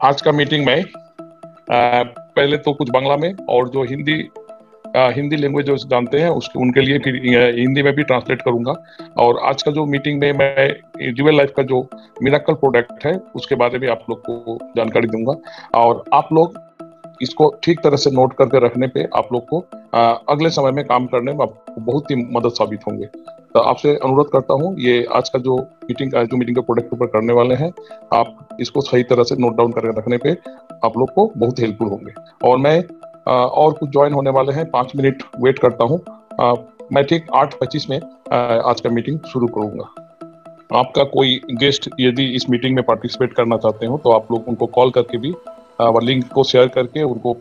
आज का मीटिंग में पहले तो कुछ बांग्ला में और जो हिंदी लैंग्वेज जो जानते हैं उसके उनके लिए फिर हिंदी में भी ट्रांसलेट करूंगा। और आज का जो मीटिंग में मैं ड्यूअल लाइफ का जो मिरेकल प्रोडक्ट है उसके बारे में आप लोग को जानकारी दूंगा। और आप लोग इसको ठीक तरह से नोट करके रखने पे आप लोग को अगले समय में काम करने में आपको बहुत ही मदद साबित होंगे। तो आपसे अनुरोध करता हूँ, ये आज का जो मीटिंग का प्रोडक्ट ऊपर करने वाले हैं, आप इसको सही तरह से नोट डाउन करके रखने पे आप लोग को बहुत हेल्पफुल होंगे। और मैं और कुछ ज्वाइन होने वाले हैं, 5 मिनट वेट करता हूँ। मैं ठीक 8:25 में आज का मीटिंग शुरू करूंगा। आपका कोई गेस्ट यदि इस मीटिंग में पार्टिसिपेट करना चाहते हो तो आप लोग उनको कॉल करके भी लिंक को शेयर करके उनको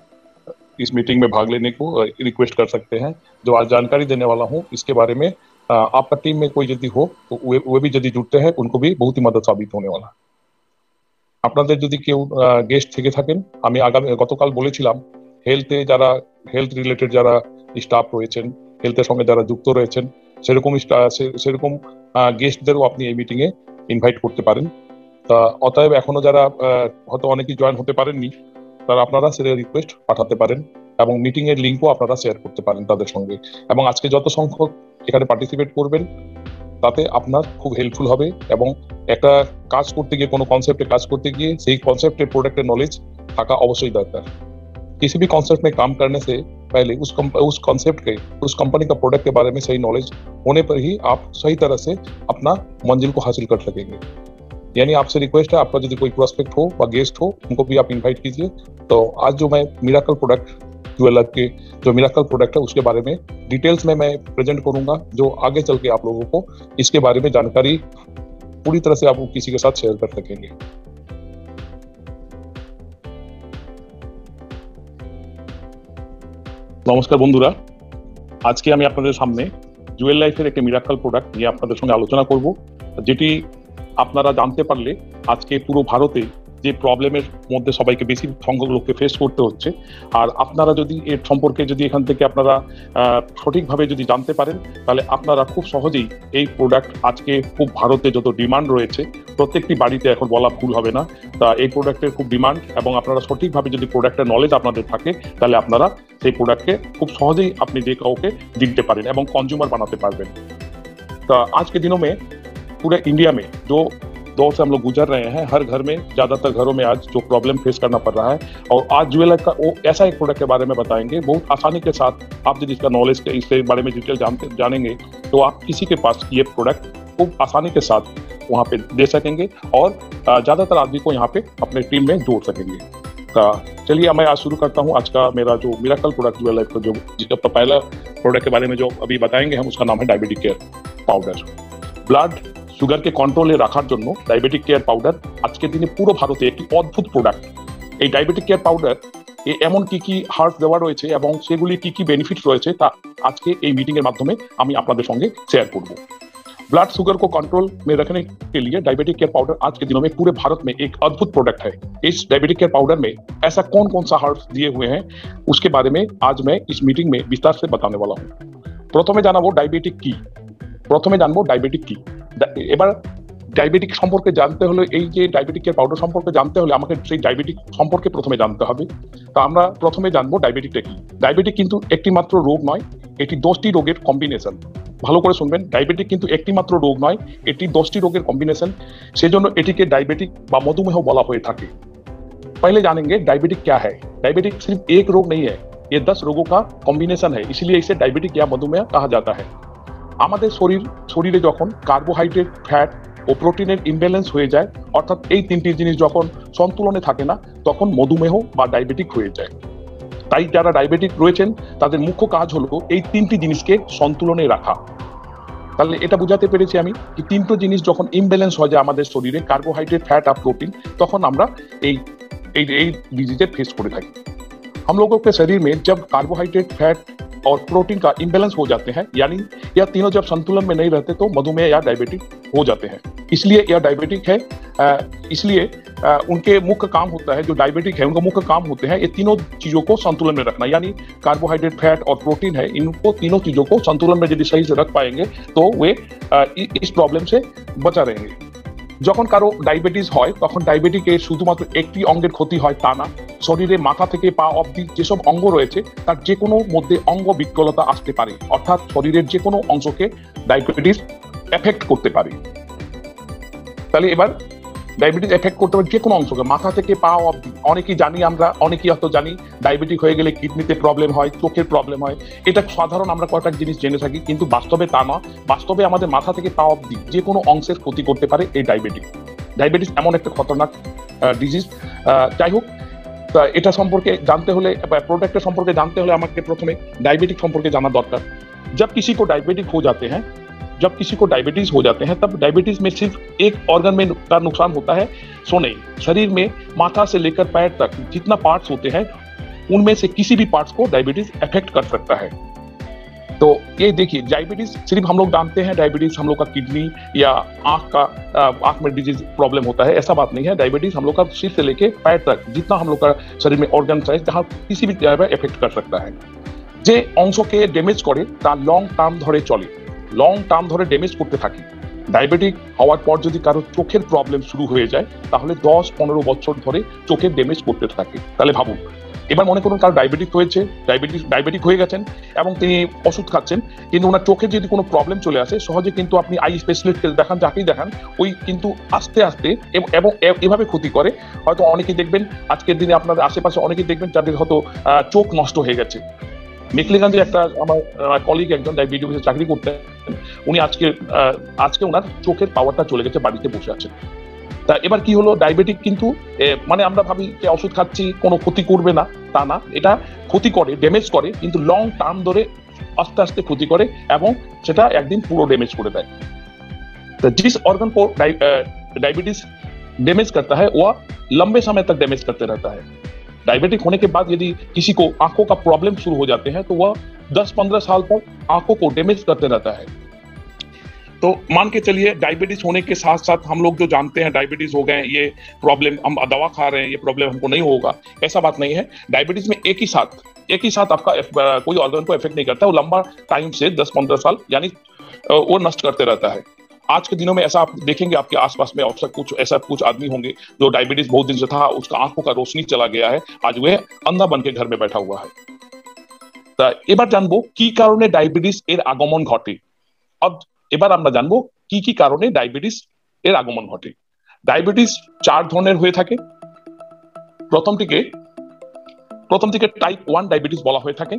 इस मीटिंग में भाग लेने को रिक्वेस्ट कर सकते हैं। जो आज जानकारी देने वाला हूँ इसके बारे में आपका टीम में कोई यदि हो तो वे भी यदि जुड़ते हैं उनको भी बहुत ही मदद साबित होने वाला। আপনাদের যদি কেউ গেস্ট থেকে থাকেন, আমি গতকাল বলেছিলাম হেলথ রিলেটেড যারা স্টাফ রয়েছেন, হেলথের সঙ্গে যারা যুক্ত রয়েছেন সেরকম গেস্টদেরও আপনি এই মিটিং এ ইনভাইট করতে পারেন। তা অতএব এখনো যারা হয়তো অনেকেই জয়েন হতে পারেননি তারা আপনারা সেটা রিকোয়েস্ট পাঠাতে পারেন এবং মিটিং এর লিংকও আপনারা শেয়ার করতে পারেন তাদের সঙ্গে। এবং আজকে যত সংখ্যক এখানে পার্টিসিপেট করবেন তাতে আপনার খুব হেল্পফুল হবে। এবং একটা কাজ করতে গিয়ে, কোনো কনসেপ্টে কাজ করতে गए সেই কনসেप्टेड प्रोडक्ट नॉलेज থাকা অবশ্যই দরকার। किसी भी कॉन्सेप्ट में काम करने से पहले उस कॉन्सेप्ट के, उस कंपनी का प्रोडक्ट के बारे में सही नॉलेज होने पर ही आप सही तरह से अपना मंजिल को हासिल कर सकेंगे। यानी आपसे रिक्वेस्ट है, आपका यदि कोई प्रोस्पेक्ट हो व गेस्ट हो उनको भी आप इनवाइट कीजिए। तो आज जो मैं मिरेकल प्रोडक्ट ड्यूअल के जो मिरेकल प्रोडक्ट है उसके बारे में डिटेल्स में मैं प्रेजेंट करूंगा, जो आगे चल के आप लोगों को इसके बारे में जानकारी पूरी तरह से आप किसी के साथ शेयर कर सकेंगे। নমস্কার বন্ধুরা, আজকে আমি আপনাদের সামনে জুয়েল লাইফের একটি মিরাকল প্রোডাক্ট নিয়ে আপনাদের সঙ্গে আলোচনা করব, যেটি আপনারা জানতে পারলে আজকে পুরো ভারতে যে প্রবলেমের মধ্যে সবাইকে বেশি সংখ্যক লোককে ফেস করতে হচ্ছে, আর আপনারা যদি এর সম্পর্কে যদি এখান থেকে আপনারা সঠিকভাবে যদি জানতে পারেন তাহলে আপনারা খুব সহজেই এই প্রোডাক্ট আজকে খুব ভারতে যত ডিমান্ড রয়েছে প্রত্যেকটি বাড়িতে এখন বলা ভুল হবে না, তা এই প্রোডাক্টের খুব ডিমান্ড। এবং আপনারা সঠিকভাবে যদি প্রোডাক্টের নলেজ আপনাদের থাকে তাহলে আপনারা সেই প্রোডাক্টকে খুব সহজেই আপনি যে কাউকে দিতে পারেন এবং কনজিউমার বানাতে পারবেন। तो आज के दिनों में पूरे इंडिया में जो दौर से हम लोग गुजर रहे हैं, हर घर में, ज्यादातर घरों में आज जो प्रॉब्लम फेस करना पड़ रहा है, और आज ज्वेलर का वो ऐसा एक प्रोडक्ट के बारे में बताएंगे बहुत आसानी के साथ। आप यदि इसका नॉलेज इसके बारे में डिटेल जानेंगे तो आप किसी के पास ये प्रोडक्ट खूब आसानी के साथ वहाँ पे दे सकेंगे और ज्यादातर आदमी को यहाँ पे अपने टीम में जोड़ सकेंगे। चलिए मैं आज शुरू करता हूँ। आज का मेरा जो मिरेकल प्रोडक्ट ज्वेलर लाइफ का जो जिसका पहला प्रोडक्ट के बारे में जो अभी बताएंगे हम, उसका नाम है डायबिटिक केयर पाउडर। ব্লাড সুগারকে কন্ট্রোলে রাখার জন্য ডায়াবেটিক কেয়ার পাউডার আজকের দিনে পুরো ভারতে একটি অদ্ভুত প্রোডাক্ট। এই ডায়াবেটিক কেয়ার পাউডার এমন কি কি হার্বস দেওয়া রয়েছে এবং সেগুলি কি কি বেনিফিট রয়েছে তা আজকে এই মিটিং এর মাধ্যমে আমি আপনাদের সঙ্গে শেয়ার করব। ब्लड शुगर को कंट्रोल में रखने के लिए डायबिटिक केयर पाउडर आज के दिनों में पूरे भारत में एक अद्भुत प्रोडक्ट है। इस डायबिटिक केयर पाउडर में ऐसा कौन कौन सा हर्ब्स दिए हुए हैं उसके बारे में आज मैं इस मीटिंग में विस्तार से बताने वाला हूँ। प्रथमे জানাবো ডায়াবেটিক কি। এবার ডায়াবেটিক সম্পর্কে জানতে হলে, এই যে ডায়াবেটিক কেয়ার পাউডার সম্পর্কে জানতে হলে আমাকে সেই ডায়াবেটিক সম্পর্কে প্রথমে জানতে হবে। তো আমরা প্রথমে জানবো ডায়াবেটিকটা কি। ডায়াবেটিক কিন্তু একটি মাত্র রোগ নয়, এটি 10টি রোগের কম্বিনেশন। ভালো করে শুনবেন, ডায়াবেটিক কিন্তু একটি মাত্র রোগ নয়, এটি 10টি রোগের কম্বিনেশন। সেজন্য এটিকে ডায়াবেটিক বা মধুমেহ বলা হয়ে থাকে। पहले जानेंगे डायबिटिक क्या है। डायबिटिक सिर्फ एक रोग नहीं है, ये 10 रोगों का कॉम्बिनेशन है, इसलिए इसे डायबिटिक या मधुमेह कहा जाता है। আমাদের শরীরে যখন কার্বোহাইড্রেট, ফ্যাট ও প্রোটিনের ইমব্যালেন্স হয়ে যায়, অর্থাৎ এই তিনটি জিনিস যখন সন্তুলনে থাকে না, তখন মধুমেহ বা ডায়াবেটিক হয়ে যায়। তাই যারা ডায়াবেটিক রয়েছেন তাদের মুখ্য কাজ হলো এই তিনটি জিনিসকে সন্তুলনে রাখা। তাহলে এটা বুঝাতে পেরেছি আমি कि তিনটি জিনিস যখন ইমব্যালেন্স হয়ে যায় আমাদের শরীরে, কার্বোহাইড্রেট, ফ্যাট আর प्रोटीन, তখন আমরা এই ডিজিজে फेस করে থাকি। हम लोगों के शरीर में जब कार्बोहाइड्रेट, फैट और प्रोटीन का इम्बैलेंस हो जाते हैं, यानी यह तीनों जब संतुलन में नहीं रहते तो मधुमेह या डायबिटिक हो जाते हैं। इसलिए यह डायबिटिक है। इसलिए उनके मुख्य काम होता है, जो डायबिटिक है उनका मुख्य काम होते हैं ये तीनों चीजों को संतुलन में रखना। यानी कार्बोहाइड्रेट, फैट और प्रोटीन है, इनको तीनों चीजों को संतुलन में यदि सही से रख पाएंगे तो वे इस प्रॉब्लम से बचा रहेंगे। যখন কারো ডায়াবেটিস হয় তখন ডায়াবেটিকের শুধুমাত্র একটি অঙ্গের ক্ষতি হয় তা না, শরীরে মাথা থেকে পা অবধি যেসব অঙ্গ রয়েছে তার যে কোনো মধ্যে অঙ্গ বিকলতা আসতে পারে, অর্থাৎ শরীরের যে কোনো অংশকে ডায়াবেটিস এফেক্ট করতে পারে। তাহলে এবার ডায়াবেটিস এফেক্ট করতে পারে যে কোনো অংশকে, মাথা থেকে পা অবধি। অনেকেই জানি, আমরা অনেকেই হয়তো জানি ডায়াবেটিক হয়ে গেলে কিডনিতে প্রবলেম হয়, চোখের প্রবলেম হয়, এটা সাধারণ আমরা কয়েকটা জিনিস জেনে থাকি, কিন্তু বাস্তবে তা না। বাস্তবে আমাদের মাথা থেকে পা অবধি যে কোনো অংশের ক্ষতি করতে পারে এই ডায়াবেটিস। ডায়াবেটিস এমন একটা খতরনাক ডিজিজ। যাই হোক, এটা সম্পর্কে জানতে হলে, प्रोडक्ट সম্পর্কে জানতে হলে আমাকে প্রথমে ডায়াবেটিক সম্পর্কে জানা দরকার। जब किसी को डायबिटिक हो जाते हैं जब किसी को डायबिटीज हो जाते हैं तब डायबिटीज में सिर्फ एक ऑर्गन में का नुकसान होता है, सुने। शरीर में माथा से लेकर पैर तक जितना पार्ट्स होते हैं उनमें से किसी भी पार्ट्स को डायबिटीज अफेक्ट कर सकता है। तो ये देखिए, डायबिटीज सिर्फ हम लोग जानते हैं डायबिटीज हम लोग का किडनी या आंख में डिजीज प्रॉब्लम होता है, ऐसा बात नहीं है। डायबिटीज हम लोग का सिर से लेके पैर तक जितना हम लोग का शरीर में ऑर्गन है जहाँ किसी भी जगह इफेक्ट कर सकता है। যে অংশকে ড্যামেজ করে তা লং টার্ম ধরে চলে, লং টার্ম ধরে ড্যামেজ করতে থাকে। ডায়াবেটিক হওয়ার পর যদি কারো চোখের প্রবলেম শুরু হয়ে যায় তাহলে 10-15 বছর ধরে চোখের ড্যামেজ করতে থাকে। তাহলে ভাবুন, এবার মনে করুন কারো ডায়াবেটিক হয়েছে, ডায়াবেটিক হয়ে গেছেন এবং তিনি ওষুধ খাচ্ছেন, কিন্তু ওনার চোখে যদি কোনো প্রবলেম চলে আসে সহজে কিন্তু আপনি আই স্পেশালিস্টকে দেখান, যাকেই দেখান, ওই কিন্তু আস্তে আস্তে এবং এভাবে ক্ষতি করে। হয়তো অনেকেই দেখবেন আজকের দিনে আপনার আশেপাশে অনেকেই দেখবেন যাদের হয়তো চোখ নষ্ট হয়ে গেছে। মেকলিগঞ্জে একটা আমার কলিগ একজন ডায়াবেটিক অফিসে চাকরি করতেন, উনি আজকে ওনার চোখের পাওয়ারটা চলে গেছে, বাড়িতে বসে আছেন। তা এবার কি হলো, ডায়াবেটিক কিন্তু মানে আমরা ভাবি যে ওষুধ খাচ্ছি কোনো ক্ষতি করবে না, তা না, এটা ক্ষতি করে, ড্যামেজ করে, কিন্তু লং টার্ম ধরে আস্তে আস্তে ক্ষতি করে এবং সেটা একদিন পুরো ড্যামেজ করে দেয়। तो जिस ऑर्गन को डायबिटीज डैमेज करता है वह लंबे समय तक डैमेज करते रहता है। डायबिटिक होने के बाद यदि किसी को आंखों का प्रॉब्लम शुरू हो जाते हैं तो वह 10-15 साल तक आंखों को डैमेज करते रहता है। तो मान के चलिए डायबिटीज होने के साथ साथ हम लोग जो जानते हैं डायबिटीज हो गए, ये प्रॉब्लम, हम दवा खा रहे हैं, ये प्रॉब्लम हमको नहीं होगा, ऐसा बात नहीं है। डायबिटीज में एक ही साथ आपका कोई ऑर्गन को इफेक्ट नहीं करता, वो लंबा टाइम से 10-15 साल यानी वो नष्ट करते रहता है। आज के दिनों में ऐसा आप देखेंगे आपके आसपास में अक्सर कुछ आदमी होंगे जो डायबिटीज बहुत दिन से था, उसका आंखों का रोशनी चला गया है, आज वह अंधा बन के घर में बैठा हुआ है। তা এবার জানবো কি কারণে ডায়াবেটিস এর আগমন ঘটে। এবার আমরা জানবো কি কি কারণে ডায়াবেটিস এর আগমন ঘটে। ডায়াবেটিস 4 ধরনের হয়ে থাকে। প্রথমটিকে টাইপ 1 ডায়াবেটিস বলা হয়ে থাকে,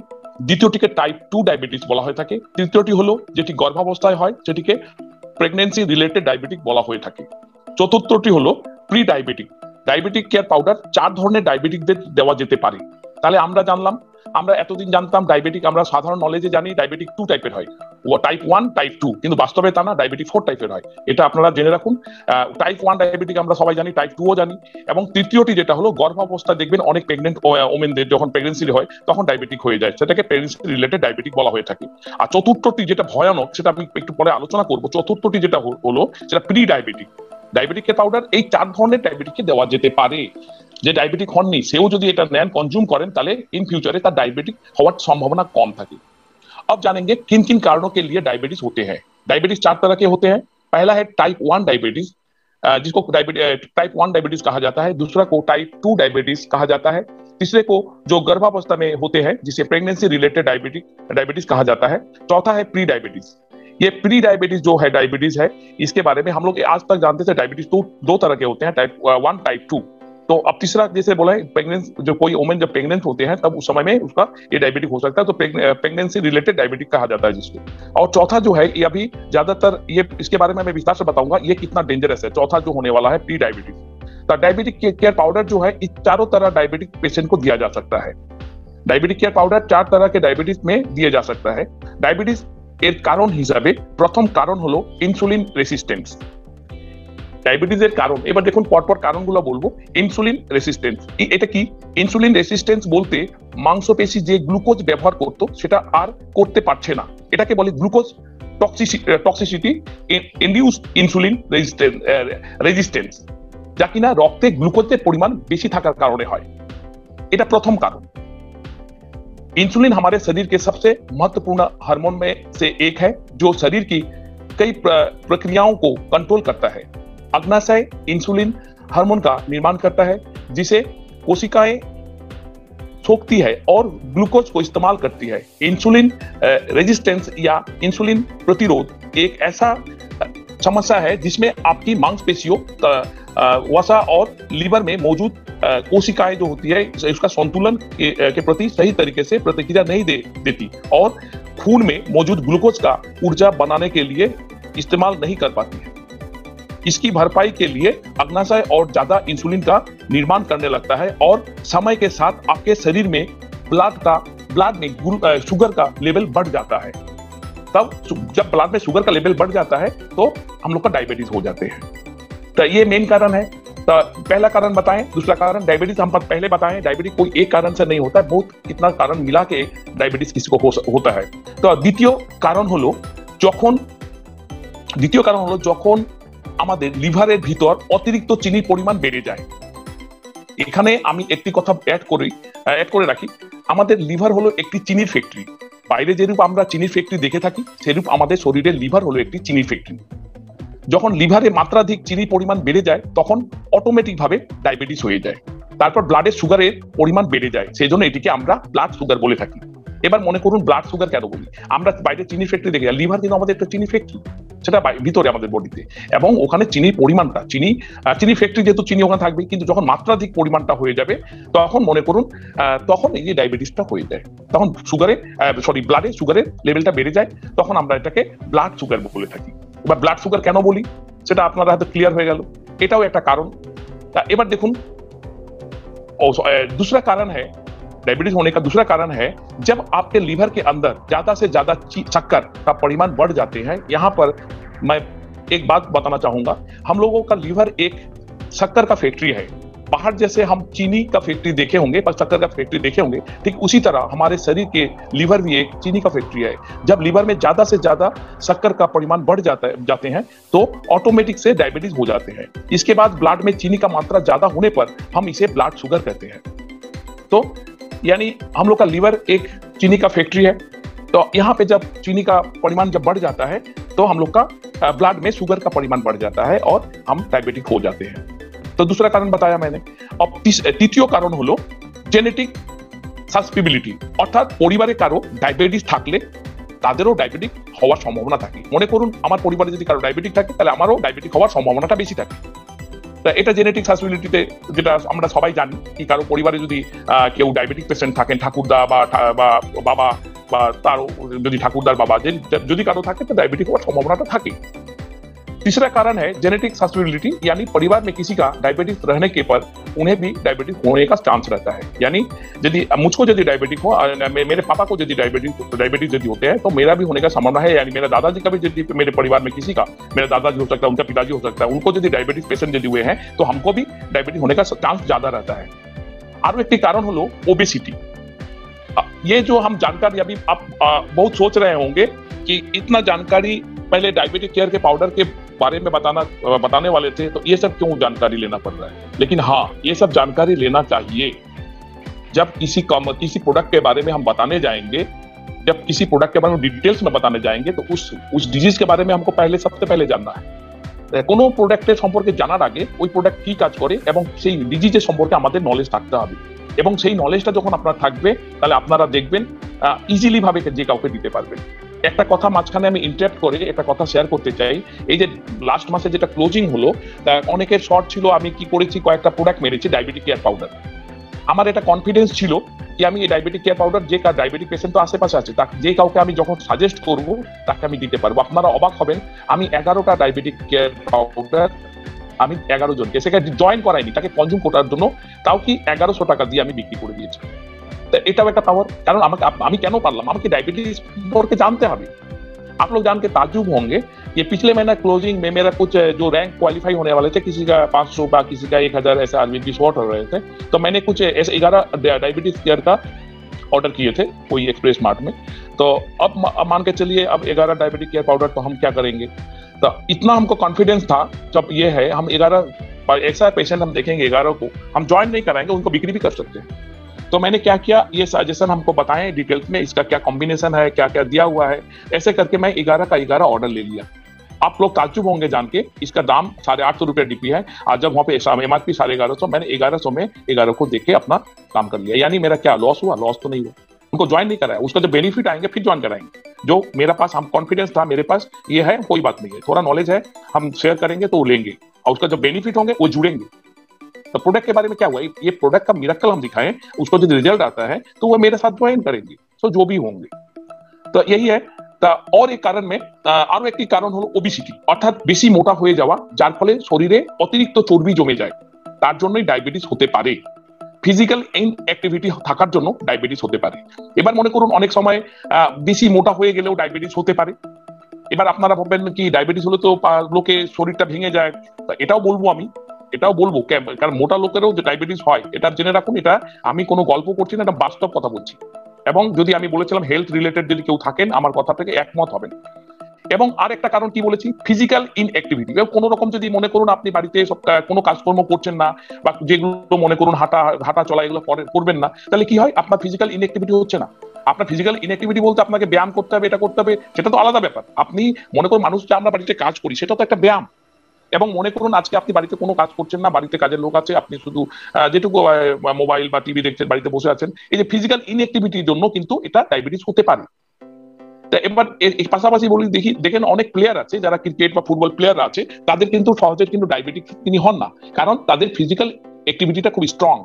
দ্বিতীয়টিকে টাইপ 2 ডায়াবেটিস বলা হয়ে থাকে, তৃতীয়টি হলো যেটি গর্ভাবস্থায় হয় সেটিকে প্রেগন্যান্সি রিলেটেড ডায়াবেটিক বলা হয়ে থাকে, চতুর্থটি হলো pre diabetic. Diabetic care powder 4 ধরনের ডায়াবেটিকদের দেওয়া যেতে পারে। তাহলে আমরা জানলাম, আমরা এতদিন জানতাম ডায়াবেটিক, আমরা সাধারণ নলেজে জানি ডায়াবেটিক 2 টাইপের হয়, ও টাইপ 1 টাইপ 2, কিন্তু বাস্তবে তা না, ডায়াবেটিক 4 টাইপের হয়, এটা আপনারা জেনে রাখুন। টাইপ 1 ডায়াবেটিক আমরা সবাই জানি, টাইপ 2ও জানি। এবং তৃতীয়টি যেটা হলো গর্ভাবস্থায় দেখবেন অনেক প্রেগনেন্ট ওমেনদের যখন প্রেগনেন্সি হয় তখন ডায়াবেটিক হয়ে যায়, সেটাকে প্রেগনেন্সি রিলেটেড ডায়াবেটিক বলা হয়ে থাকে। আর চতুর্থটি যেটা ভয়ানক, সেটা আমি একটু পরে আলোচনা করব, চতুর্থটি যেটা হলো সেটা প্রি ডায়াবেটিক। ডায়াবেটিকের পাউডার এই 4 ধরনের ডায়াবেটিককে দেওয়া যেতে পারে। যে ডায়াবেটিক হননি সেও যদি এটা নেন, কনজিউম করেন, তাহলে इन फ्यूचर তার डायबिटिक होने की संभावना कम থাকে। अब जानेंगे किन किन कारणों के लिए डायबिटीज होते हैं। डायबिटीज 4 तरह के होते हैं। पहला है टाइप 1 डायबिटीज, जिसको टाइप 1 डायबिटीज कहा जाता है। दूसरा को टाइप 2 डायबिटीज कहा जाता है। तीसरे को जो गर्भावस्था में होते हैं जिसे प्रेगनेंसी रिलेटेड डायबिटीज कहा जाता है। चौथा है प्री डायबिटीज। ये प्री डायबिटीज जो है डायबिटीज है, इसके बारे में हम लोग आज तक जानते थे डायबिटीज 2 तरह के होते हैं, टाइप 1 टाइप 2। तो अब तीसरा जैसे बोला है, प्रेगनेंस, जो कोई वुमेन जब प्रेग्नेंट होते हैं तब उस समय में उसका ये डायबिटिक हो सकता है, तो प्रेगनेंसी रिलेटेड डायबिटिक कहा जाता है जिसको। और चौथा जो है ये अभी ज्यादातर, ये इसके बारे में मैं विस्तार से बताऊंगा ये कितना डेंजरस है। चौथा जो होने वाला है प्री डायबिटिक। तो डायबिटिक केयर पाउडर जो है इस चारों तरह डायबिटिक पेशेंट को दिया जा सकता है। डायबिटिक केयर पाउडर 4 तरह के डायबिटीज में दिया जा सकता है। डायबिटीज এর কারণ হিসাবে প্রথম কারণ হলো ইনসুলিন রেসিস্টেন্স। ডায়াবেটিসের কারণ, এবার দেখুন পরপর কারণগুলো বলবো। ইনসুলিন রেসিস্টেন্স, এটা কি? ইনসুলিন রেসিস্টেন্স বলতে মাংসপেশি যে গ্লুকোজ ব্যবহার করতো সেটা আর করতে পারছে না, এটাকে বলে glucose toxicity induced insulin resistance, যা কিনা রক্তে গ্লুকোজের পরিমাণ বেশি থাকার কারণে হয়। এটা প্রথম কারণ। इंसुलिन हमारे शरीर के सबसे महत्वपूर्ण हार्मोन में से एक है जो शरीर की कई प्रक्रियाओं को कंट्रोल करता है। अग्नाशय इंसुलिन हार्मोन का निर्माण करता है, जिसे कोशिकाएं सोखती है और ग्लूकोज को इस्तेमाल करती है। इंसुलिन रेजिस्टेंस या इंसुलिन प्रतिरोध एक ऐसा समस्या है जिसमें आपकी मांसपेशियों, वसा और लीवर में मौजूद कोशिकाएं जो होती है इसका संतुलन के प्रति सही तरीके से प्रतिक्रिया नहीं देती और खून में मौजूद ग्लूकोज का ऊर्जा बनाने के लिए इस्तेमाल नहीं कर पाती है। इसकी भरपाई के लिए अग्नाशय और ज्यादा इंसुलिन का निर्माण करने लगता है और समय के साथ आपके शरीर में ब्लड में शुगर का लेवल बढ़ जाता है। तब जब ब्लड में शुगर का लेवल बढ़ जाता है तो हम लोग का डायबिटीज हो जाते हैं। तो ये मेन कारण है। तो पहला कारण बताएं। दूसरा कारण डायबिटीज हम पहले बताएं, डायबिटीज कोई एक कारण से नहीं होता है, बहुत कितना कारण मिला के डायबिटीज किसी को होता है। तो দ্বিতীয় কারণ হলো যখন আমাদের লিভারের ভিতর অতিরিক্ত চিনির পরিমাণ বেড়ে যায়। এখানে আমি একটি কথা অ্যাড করে রাখি, আমাদের লিভার হলো একটি চিনির ফ্যাক্টরি। বাইরে যেরূপ আমরা চিনির ফ্যাক্টরি দেখে থাকি সেরূপ আমাদের শরীরের লিভার হলো একটি চিনির ফ্যাক্টরি। যখন লিভারে মাত্রাধিক চিনির পরিমাণ বেড়ে যায় তখন অটোমেটিক ভাবে ডায়াবেটিস হয়ে যায়। তারপর ব্লাডে সুগারের পরিমাণ বেড়ে যায়, সেই জন্য এটিকে আমরা ব্লাড সুগার বলে থাকি। এবার মনে করুন ব্লাড সুগার কেন বলি, আমরা বাইরে চিনির ফ্যাক্টরি দেখে, লিভার কিন্তু আমাদের একটা চিনি ফ্যাক্টরি, সেটা ভিতরে আমাদের বডিতে, এবং ওখানে চিনির পরিমাণটা চিনি ফ্যাক্টরি যেহেতু চিনি ওখানে থাকবে, কিন্তু যখন মাত্রাধিক পরিমাণটা হয়ে যাবে তখন মনে করুন তখন এই যে ডায়াবেটিসটা হয়ে যায়, তখন ব্লাডে সুগারের লেভেলটা বেড়ে যায়, তখন আমরা এটাকে ব্লাড সুগার বলে থাকি। এবার ব্লাড সুগার কেন বলি সেটা আপনারা হয়তো ক্লিয়ার হয়ে গেল, এটাও একটা কারণ। এবার দেখুন दूसरा कारण है, डायबिटीज होने का दूसरा कारण है जब आपके लीवर के अंदर ज्यादा से ज्यादा शक्कर का परिमाण बढ़ जाते हैं। यहाँ पर मैं एक बात बताना चाहूंगा, हम लोगों का लीवर एक शक्कर का फैक्ट्री है। बाहर जैसे हम चीनी का फैक्ट्री देखे होंगे, पर शक्कर का फैक्ट्री देखे होंगे, ठीक उसी तरह हमारे शरीर के लीवर भी एक चीनी का फैक्ट्री है। जब लीवर में ज्यादा से ज्यादा शक्कर का परिमाण बढ़ जाते हैं तो ऑटोमेटिक से डायबिटीज हो जाते हैं। इसके बाद ब्लड में चीनी का मात्रा ज्यादा होने पर हम इसे ब्लड शुगर कहते हैं। तो यानी हम लोग का लीवर एक चीनी का फैक्ट्री है। तो यहाँ पे जब चीनी का परिमाण जब बढ़ जाता है तो हम लोग का ब्लड में शुगर का परिमाण बढ़ जाता है और हम डायबिटिक हो जाते हैं। तो दूसरा कारण बताया मैंने। और তৃতীয় কারণ হলো জেনেটিক সাসপিবিলিটি, অর্থাৎ পরিবারে কারো ডায়াবেটিস থাকলে তাদেরও ডায়াবেটিক হওয়ার সম্ভাবনা থাকে। মনে করুন আমার পরিবারে যদি কারো ডায়াবেটিক থাকে তাহলে আমারও ডায়াবেটিক হওয়ার সম্ভাবনাটা বেশি থাকে। এটা জেনেটিক সাসপিবিলিটিতে যেটা আমরা সবাই জানি, কি কারো পরিবারে যদি কেউ ডায়াবেটিক পেশেন্ট থাকেন, ঠাকুরদা বা বাবা বা তারও যদি ঠাকুরদার বাবা যদি কারো থাকে তো ডায়াবেটিক হওয়ার সম্ভাবনাটা থাকে। तीसरा कारण है जेनेटिक सस्टेनेबिलिटी, यानी परिवार में किसी का डायबिटीज रहने के पर उन्हें भी डायबिटीज होने का चांस रहता है। यानी यदि मुझको यदि डायबिटिक हो, मेरे पापा को यदि डायबिटीज यदि होते हैं तो मेरा भी होने का संभावना है। यानी मेरे दादाजी का भी यदि मेरे परिवार में किसी का, मेरा दादाजी हो सकता है, उनका पिताजी हो सकता है, उनको यदि डायबिटीज पेशेंट यदि हुए हैं तो हमको भी डायबिटीज होने का चांस ज्यादा रहता है। और एक कारण हलो ओबेसिटी। ये जो हम जानकारी अभी आप बहुत सोच रहे होंगे कि इतना जानकारी पहले डायबिटिक केयर के पाउडर के बारे में बताने वाले थे, तो ये सब क्यों जानकारी लेना पड़ रहा है। लेकिन हाँ, ये सब जानकारी लेना चाहिए। जब किसी प्रोडक्ट के बारे में हम बताने जाएंगे, जब किसी प्रोडक्ट के बारे में डिटेल्स में बताने जाएंगे तो उस डिजीज के बारे में हमको सबसे पहले जानना है। কোনো প্রোডাক্টের সম্পর্কে জানার আগে ওই প্রোডাক্ট কি কাজ করে এবং সেই ডিজিজের সম্পর্কে আমাদের নলেজ থাকতে হবে, এবং সেই নলেজটা যখন আপনার থাকবে তাহলে আপনারা দেখবেন ইজিলি ভাবে যে কাউকে দিতে পারবেন। একটা কথা মাঝখানে আমি ইন্টারাপ্ট করে একটা কথা শেয়ার করতে চাই। এই যে লাস্ট মাসে যেটা ক্লোজিং হলো, অনেকের শর্ট ছিল, আমি কি করেছি কয়েকটা প্রোডাক্ট মেরেছি ডায়াবেটিক কেয়ার পাউডার। আমার এটা কনফিডেন্স ছিল कि আমি এই ডায়াবেটিক কেয়ার পাউডার যে ডায়াবেটিক পেশেন্ট তো আশেপাশে আছে, যে কাউকে আমি যখন সাজেস্ট করব তাকে আমি দিতে পারবো। আপনারা অবাক হবেন, আমি 11টা ডায়াবেটিক কেয়ার পাউডার আমি 11 জনকে, সেখানে জয়েন করাইনি, তাকে কনজিউম করার জন্য তাও কি 1100 টাকা দিয়ে আমি বিক্রি করে দিয়েছি। तो এটাও একটা পাওয়ার। কারণ আমি কেন পারলাম, আমাকে डायबिटीज সম্পর্কে জানতে হবে। आप लोग जान के ताज्जुब होंगे, ये पिछले महीना क्लोजिंग में मेरा कुछ जो रैंक क्वालिफाई होने वाले थे, किसी का 500 का, किसी का 1000 ऐसे आदमी की शॉर्ट हो रहे थे, तो मैंने कुछ ऐसे 11 डायबिटीज केयर का ऑर्डर किए थे कोई एक्सप्रेस मार्ट में। तो अब मान के चलिए अब 11 डायबिटिक केयर पाउडर, तो हम क्या करेंगे। तो इतना हमको कॉन्फिडेंस था, जब ये है हम 11 ऐसा पेशेंट हम देखेंगे 11 को हम ज्वाइन नहीं कराएंगे, उनको बिक्री भी कर सकते हैं। तो मैंने क्या किया, ये सजेशन हमको बताएं डिटेल्स में, इसका क्या कॉम्बिनेशन है, क्या क्या दिया हुआ है, ऐसे करके मैं 11 का 11 ऑर्डर ले लिया। आप लोग ताज्जुब होंगे जान के, इसका दाम 850 डीपी है, और जब वहां पे एमआरपी 1150, मैंने 1100 में 11 को देख के अपना काम कर लिया। यानी मेरा क्या लॉस हुआ? लॉस तो नहीं हुआ। उनको ज्वाइन नहीं कराया, उसका जो बेनिफिट आएंगे फिर ज्वाइन कराएंगे। जो मेरे पास हम कॉन्फिडेंस था, मेरे पास ये है, कोई बात नहीं है, थोड़ा नॉलेज है, हम शेयर करेंगे तो वो लेंगे, और उसका जो बेनिफिट होंगे वो जुड़ेंगे। तो प्रोडक्ट के बारे में क्या हुआ, ये प्रोडक्ट का मिरेकल हम दिखाएं, उसको जो रिजल्ट आता है तो वो मेरे साथ ज्वाइन करेंगे, तो जो भी होंगे। तो यही है। और एक কারণ में আরো একটি কারণ হলো ওবিসিটি, অর্থাৎ বেশি মোটা হয়ে যাওয়া, যার ফলে শরীরে অতিরিক্ত চর্বি জমে যায়, তার জন্যই ডায়াবেটিস হতে পারে। ফিজিক্যাল ইনঅ্যাক্টিভিটি থাকার জন্য ডায়াবেটিস হতে পারে। এবার মনে করুন অনেক সময় বেশি মোটা হয়ে গেলেও ডায়াবেটিস হতে পারে। এবার আপনারা ভাববেন কি ডায়াবেটিস হলে তো লোকে শরীরটা ভেঙে যায়, এটাও বলবো আমি, এটাও বলবো, কারণ মোটা লোকেরও যে ডায়াবেটিস হয় এটা জেনে রাখুন। এটা আমি কোনো গল্প করছি না, এটা বাস্তব কথা বলছি। এবং যদি আমি বলেছিলাম হেলথ রিলেটেড যদি কেউ থাকেন আমার কথা থেকে একমত হবেন। এবং আর একটা কারণ কি বলেছি, ফিজিক্যাল ইনঅ্যাক্টিভিটি। কোন রকম যদি মনে করুন আপনি বাড়িতে কোনো কাজকর্ম করছেন না, বা যেগুলো মনে করুন হাঁটা চলা এগুলো করবেন না, তাহলে কি হয়, আপনার ফিজিক্যাল ইনঅ্যাক্টিভিটি হচ্ছে না। আপনার ফিজিক্যাল ইনঅ্যাক্টিভিটি বলতে আপনাকে ব্যায়াম করতে হবে, এটা করতে হবে, সেটা তো আলাদা ব্যাপার। আপনি মনে করুন মানুষ যে আমরা বাড়িতে কাজ করি সেটা তো একটা ব্যায়াম। এবং মনে করুন আজকে আপনি বাড়িতে কোনো কাজ করছেন না, বাড়িতে কাজের লোক আছে, আপনি শুধু যেটুকু মোবাইল বা টিভি দেখছেন, বাড়িতে বসে আছেন, এই যে ফিজিক্যাল ইনঅ্যাক্টিভিটির জন্য কিন্তু এটা ডায়াবেটিস হতে পারে। এবার এর পাশাপাশি বলি, দেখেন অনেক প্লেয়ার আছে যারা ক্রিকেট বা ফুটবল প্লেয়ার আছে, তাদের কিন্তু সহজে কিন্তু ডায়াবেটিক তিনি হন না, কারণ তাদের फिजिकल एक्टिविटीটা খুব स्ट्रांग।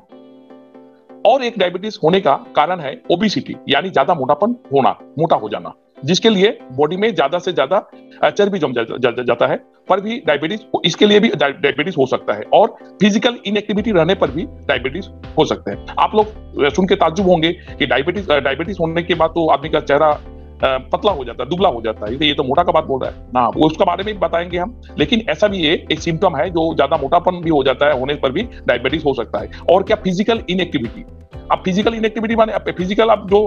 और एक डायबिटीज होने का कारण है ओबेसिटी, यानी ज्यादा मोटापन होना, मोटा हो जाना, जिसके लिए बॉडी में ज्यादा से ज्यादा चर्बी जम जाता है, पर भी डायबिटीज, इसके लिए भी डायबिटीज हो सकता है। और फिजिकल इनएक्टिविटी रहने पर भी डायबिटीज हो सकते हैं। आप लोग सुन के ताज्जुब होंगे कि डायबिटीज होने के बाद तो आदमी का चेहरा पतला हो जाता है, दुबला हो जाता है, ये तो मोटा का बात बोल रहा है ना, वो उसके बारे में भी बताएंगे हम। लेकिन ऐसा भी एक सिम्टम है जो ज्यादा मोटापन भी हो जाता है, होने पर भी डायबिटीज हो सकता है। और क्या, फिजिकल इनएक्टिविटी। अब फिजिकल इनएक्टिविटी माने फिजिकल, अब जो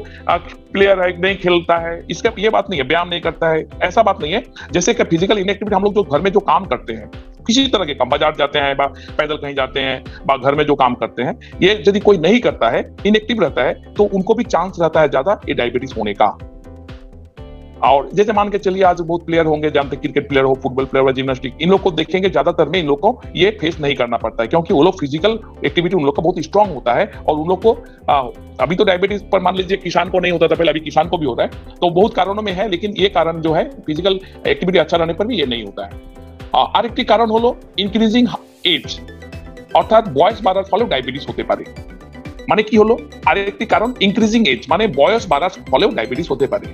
प्लेयर है नहीं खेलता है, इसका ये बात नहीं है व्यायाम नहीं करता है, ऐसा बात नहीं है। जैसे कि फिजिकल इनएक्टिविटी हम लोग जो घर में जो काम करते हैं, किसी तरह के काम, बाजार जाते हैं, पैदल कहीं जाते हैं, घर में जो काम करते हैं, ये यदि कोई नहीं करता है, इनएक्टिव रहता है, तो उनको भी चांस रहता है ज्यादा ये डायबिटीज होने का। और जैसे मान के चलिए आज बहुत प्लेयर होंगे, जानते क्रिकेट प्लेयर हो, फुटबॉल प्लेयर हो, जिम्नास्टिक, इन लोग को देखेंगे ज्यादातर में इन लोग को ये फेस नहीं करना पड़ता है, क्योंकि वो लोग फिजिकल एक्टिविटी उन लोग का बहुत स्ट्रांग होता है। और उन लोग को अभी तो डायबिटीज पर मान लीजिए किसान को नहीं होता था पहले, अभी किसान को भी होता है, तो बहुत कारणों में है, लेकिन ये कारण जो है फिजिकल एक्टिविटी अच्छा रहने पर भी ये नहीं होता है। আরেকটি কারণ হলো ইনক্রিজিং এজ, অর্থাৎ বয়স বাড়ার ফলে ডায়াবেটিস হতে পারে। মানে কি হলো, আরেকটি কারণ ইনক্রিজিং এজ, মানে বয়স বাড়ার ফলেও ডায়াবেটিস হতে পারে।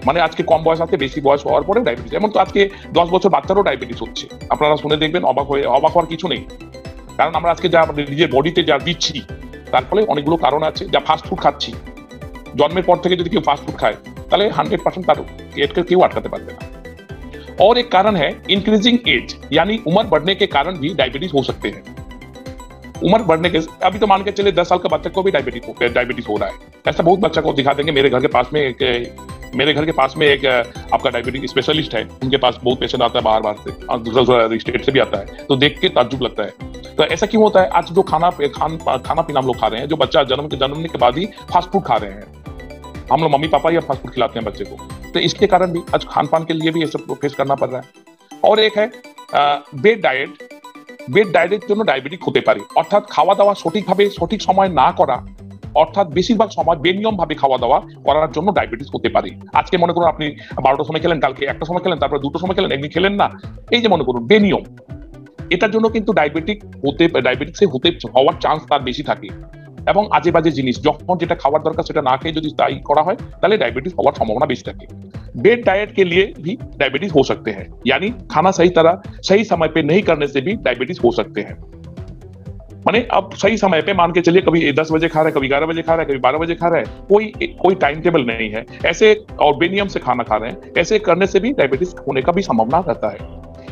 মানে আজকে কম বয়স আছে, বেশি বয়স হওয়ার পরেও ডায়াবেটিস, এমন তো আজকে 10 বছর বাচ্চারও ডায়াবেটিস হচ্ছে। আপনারা শুনে দেখবেন, অবাক হওয়ার কিছু নেই, কারণ আমরা আজকে যা নিজের বডিতে যা দিচ্ছি তার ফলে অনেকগুলো কারণ আছে। যা ফাস্ট ফুড খাচ্ছি, জন্মের পর থেকে যদি কেউ ফাস্ট ফুড খায় তাহলে 100% তার কেউ আটকাতে পারবে না। और एक कारण है इंक्रीजिंग एज, यानी उम्र बढ़ने के कारण भी डायबिटीज हो सकते हैं। उम्र बढ़ने के, अभी तो मान के चले 10 साल का बच्चे को भी डायबिटीज हो रहा है। ऐसा बहुत बच्चा को दिखा देंगे। मेरे घर के पास में एक आपका डायबिटीज स्पेशलिस्ट है, उनके पास बहुत पेशेंट आता है बाहर से, और दूसरा स्टेट से भी आता है, तो देख के ताज्जुब लगता है। तो ऐसा क्यों होता है, आज जो खाना पीना हम लोग खा रहे हैं, जो बच्चा जन्मने के बाद ही फास्ट फूड खा रहे हैं, हम लोग मम्मी पापा ही फास्ट फूड खिलाते हैं बच्चे को, तो इसके कारण भी आज खान पान के लिए भी ये सब फेस करना पड़ रहा है। और एक है বেড ডায়েটের জন্য ডায়াবেটিক হতে পারে, অর্থাৎ খাওয়া দাওয়া সঠিকভাবে সঠিক সময় না করা, অর্থাৎ বেশিরভাগ সময় বেনিয়ম ভাবে খাওয়া দাওয়া করার জন্য ডায়াবেটিস হতে পারে। আজকে মনে করুন আপনি 12টার সময় খেলেন, কালকে 1টার সময় খেলেন, তারপর 2টার সময় খেলেন, একদিন খেলেন না, এই যে মনে করুন বেনিয়ম, এটার জন্য কিন্তু ডায়াবেটিক্স হওয়ার চান্স তার বেশি থাকে। এবং আজে বাজে জিনিস যখন যেটা খাওয়ার দরকার সেটা না খেয়ে যদি তাই করা হয় তাহলে ডায়াबिटीज হওয়ার সম্ভাবনা বেশি থাকে। बेड डाइट के लिए भी डायबिटीज हो सकते हैं, यानी खाना सही समय पे नहीं करने से भी डायबिटीज हो सकते हैं। माने अब सही समय पे मान के चलिए कभी 10 बजे खा रहा है, कभी 11 बजे खा रहा है, कभी 12 बजे खा रहा है, कोई टाइम टेबल नहीं है, ऐसे और बेनियम से खाना खा रहे हैं, ऐसे करने से भी डायबिटीज होने का भी संभावना रहता है।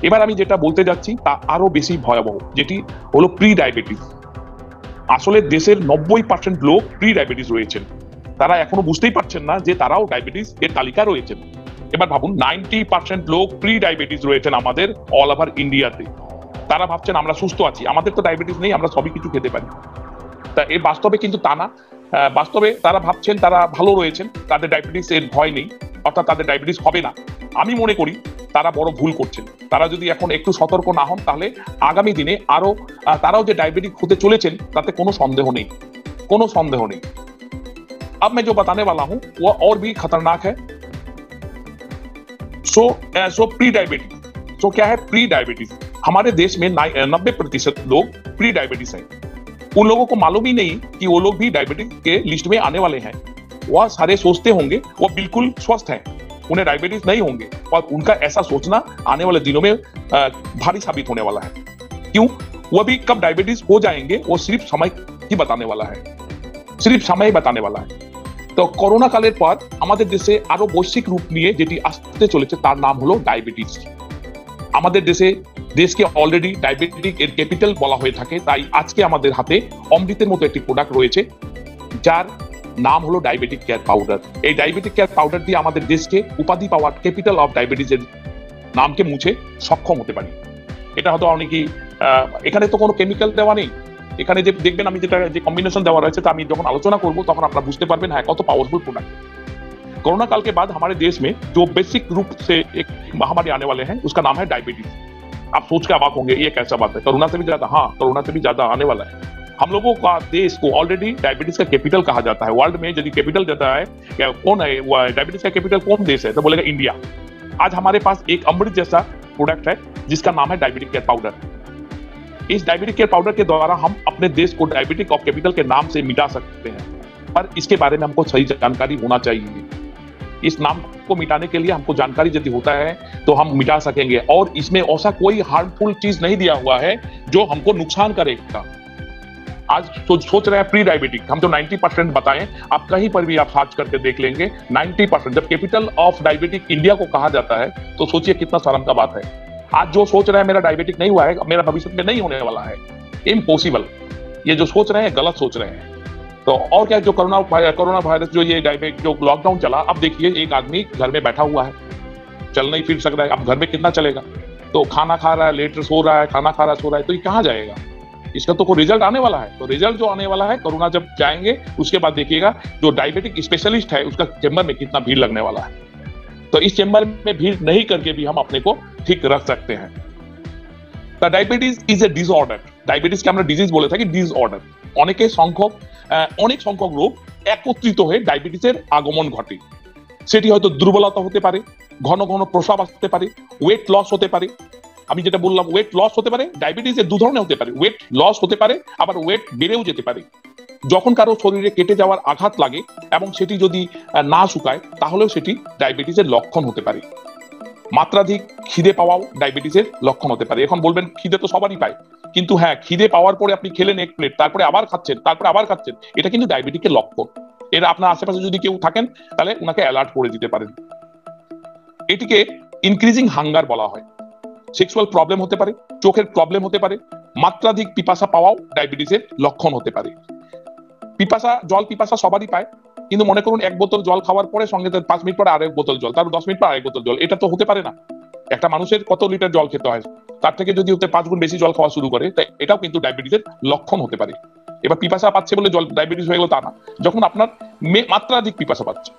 এবার আমি যেটা বলতে যাচ্ছি তা আরো বেশি ভয়াবহ, যেটি হলো প্রি ডায়াবেটিস। আসলে দেশের 90% লোক প্রি ডায়াবেটিস রয়েছেন, তারা এখনো বুঝতেই পারছেন না যে তারাও ডায়াবেটিস এর তালিকায় রয়েছেন। এবার ভাবুন 90% লোক প্রি ডায়াবেটিস রয়েছেন আমাদের অল ওভার ইন্ডিয়াতে। তারা ভাবছেন আমরা সুস্থ আছি, আমাদের তো ডায়াবেটিস নেই, আমরা সবই কিছু খেতে পারি। তা এই বাস্তবে কিন্তু তা না। বাস্তবে তারা ভাবছেন তারা ভালো রয়েছেন, তাদের ডায়াবেটিস এর ভয় নেই, অর্থাৎ তাদের ডায়াবেটিস হবে না। আমি মনে করি তারা বড় ভুল করছেন। তারা যদি এখন একটু সতর্ক না হন তাহলে আগামী দিনে আরো তারাও যে ডায়াবেটিক হতে চলেছেন তাতে কোনো সন্দেহ নেই, কোনো সন্দেহ নেই। अब मैं जो बताने वाला हूं वो और भी खतरनाक है। सो प्री डायबिटीज। सो क्या है प्री डायबिटीज? हमारे देश में 90% लोग प्री डायबिटीज हैं। उन लोगों को मालूम ही नहीं कि वो लोग भी डायबिटीज के लिस्ट में आने वाले हैं। वह सारे सोचते होंगे वो बिल्कुल स्वस्थ हैं, उन्हें डायबिटीज नहीं होंगे, और उनका ऐसा सोचना आने वाले दिनों में भारी साबित होने वाला है। क्यों? वह भी कब डायबिटीज हो जाएंगे वो सिर्फ समय ही बताने वाला है, सिर्फ समय ही बताने वाला है। তো করোনা কালের পর আমাদের দেশে আরো বৈশ্বিক রূপ নিয়ে যেটি আসতে চলেছে তার নাম হলো ডায়াবেটিস। আমাদের দেশকে অলরেডি ডায়াবেটিক এর ক্যাপিটাল বলা হয়ে থাকে, তাই আজকে আমাদের হাতে অমৃতের মতো একটি প্রোডাক্ট রয়েছে যার নাম হলো ডায়াবেটিক কেয়ার পাউডার। এই ডায়াবেটিক কেয়ার পাউডার দিয়ে আমাদের দেশকে উপাধি পাওয়ার ক্যাপিটাল অফ ডায়াবেটিসের নামকে মুছে সক্ষম হতে পারি। এটা হয়তো অনেকেই, এখানে তো কোনো কেমিক্যাল দেওয়া নেই, এখানে যে দেখবেন আমি যে কম্বিনেशन দেওয়া রয়েছে তা আমি যখন আলোচনা করব তখন আপনারা বুঝতে পারবেন হ্যাঁ কত पावरफुल प्रोडक्ट। कोरोना काल के बाद हमारे देश में जो बेसिक रूप से एक महामारी आने वाले हैं उसका नाम है डायबिटीज। आप सोच के अवाक होंगे ये कैसा बात है, कोरोना से भी ज्यादा? हाँ, कोरोना से भी ज्यादा आने वाला है। हम लोगों का देश को ऑलरेडी डायबिटीज का कैपिटल कहा जाता है। वर्ल्ड में यदि कैपिटल देता है कौन है, डायबिटीज का कैपिटल कौन देश है, तो बोलेगा इंडिया। आज हमारे पास एक अमृत जैसा प्रोडक्ट है जिसका नाम है डायबिटिक केयर पाउडर। इस डायबिटिक केयर पाउडर के द्वारा हम अपने देश को डायबिटिक ऑफ कैपिटल के नाम से मिटा सकते हैं, पर इसके बारे में हमको सही जानकारी होना चाहिए। इस नाम को मिटाने के लिए हमको जानकारी यदि होता है तो हम मिटा सकेंगे, और इसमें ऐसा कोई हार्मफुल चीज नहीं दिया हुआ है जो हमको नुकसान करेगा। आज सोच रहे हैं प्री डायबिटिक, हम जो 90% बताएं, आप कहीं पर भी आप सर्च करके देख लेंगे 90%। जब कैपिटल ऑफ डायबिटिक इंडिया को कहा जाता है तो सोचिए कितना शर्म का बात है। आज जो सोच रहे हैं मेरा डायबिटिक नहीं हुआ है, मेरा भविष्य में नहीं होने वाला है, इम्पॉसिबल। ये जो सोच रहे हैं गलत सोच रहे हैं। तो और क्या, जो कोरोना वायरस जो ये जो लॉकडाउन चला, अब देखिए एक आदमी घर में बैठा हुआ है, चल नहीं फिर सक रहा है, अब घर में कितना चलेगा? तो खाना खा रहा है, लेट सो रहा है, खाना खा रहा है, सो रहा है, तो ये कहाँ जाएगा? इसका तो कोई रिजल्ट आने वाला है। तो रिजल्ट जो आने वाला है, कोरोना जब जाएंगे उसके बाद देखिएगा जो डायबिटिक स्पेशलिस्ट है उसका चेम्बर में कितना भीड़ लगने वाला है। तो इस चेम्बर में भीड़ नहीं करके भी हम अपने को ठीक रख सकते हैं। तो diabetes is a disorder. Diabetes के আমরা ডিজিজ বলে থাকি ডিসঅর্ডার। অনেক সংখ্যক রোগ একত্রিত হয়ে ডায়াবেটিসের আগমন ঘটে। সেটি হয়তো দুর্বলতা হতে পারে, ঘন ঘন প্রস্রাব আসতে পারে, ওয়েট লস হতে পারে। আমি যেটা বললাম ওয়েট লস হতে পারে, ডায়াবেটিস এর দু ধরনের হতে পারে, ওয়েট লস হতে পারে আবার ওয়েট বেড়েও যেতে পারে। যখন কারো শরীরে কেটে যাওয়ার আঘাত লাগে এবং সেটি যদি না শুকায় তাহলেও সেটি ডায়াবেটিসের লক্ষণ হতে পারে। মাত্রাধিক খিদে পাওয়াও ডায়াবেটিসের লক্ষণ হতে পারে। এখন বলবেন খিদে তো সবারই পায়, কিন্তু হ্যাঁ খিদে পাওয়ার পরে আপনি খেলেন এক প্লেট, তারপরে আবার খাচ্ছেন, তারপরে আবার খাচ্ছেন, এটা কিন্তু ডায়াবেটিকের লক্ষণ। এরা আপনার আশেপাশে যদি কেউ থাকেন তাহলে ওনাকে অ্যালার্ট করে দিতে পারেন। এটিকে ইনক্রিজিং হাঙ্গার বলা হয়। সেক্সুয়াল প্রবলেম হতে পারে, চোখের প্রবলেম হতে পারে, মাত্রাধিক পিপাসা পাওয়াও ডায়াবেটিসের লক্ষণ হতে পারে। জল পিপাসা সবারই পায়, কিন্তু মনে করুন এক বোতল জল খাওয়ার পরে সঙ্গে 5 মিনিট পরে আরেক বোতল জল, তারপর 10 মিনিট পর আরেক বোতল জল, এটা তো হতে পারে না। একটা মানুষের কত লিটার জল খেতে হয়, তার থেকে যদি 5 গুণ বেশি জল খাওয়া শুরু করে তাই এটাও কিন্তু ডায়াবেটিসের লক্ষণ হতে পারে। এবার পিপাসা পাচ্ছে বলে জল ডায়াবেটিস হয়ে গেল তা না, যখন আপনার মাত্রাধিক পিপাসা পাচ্ছে।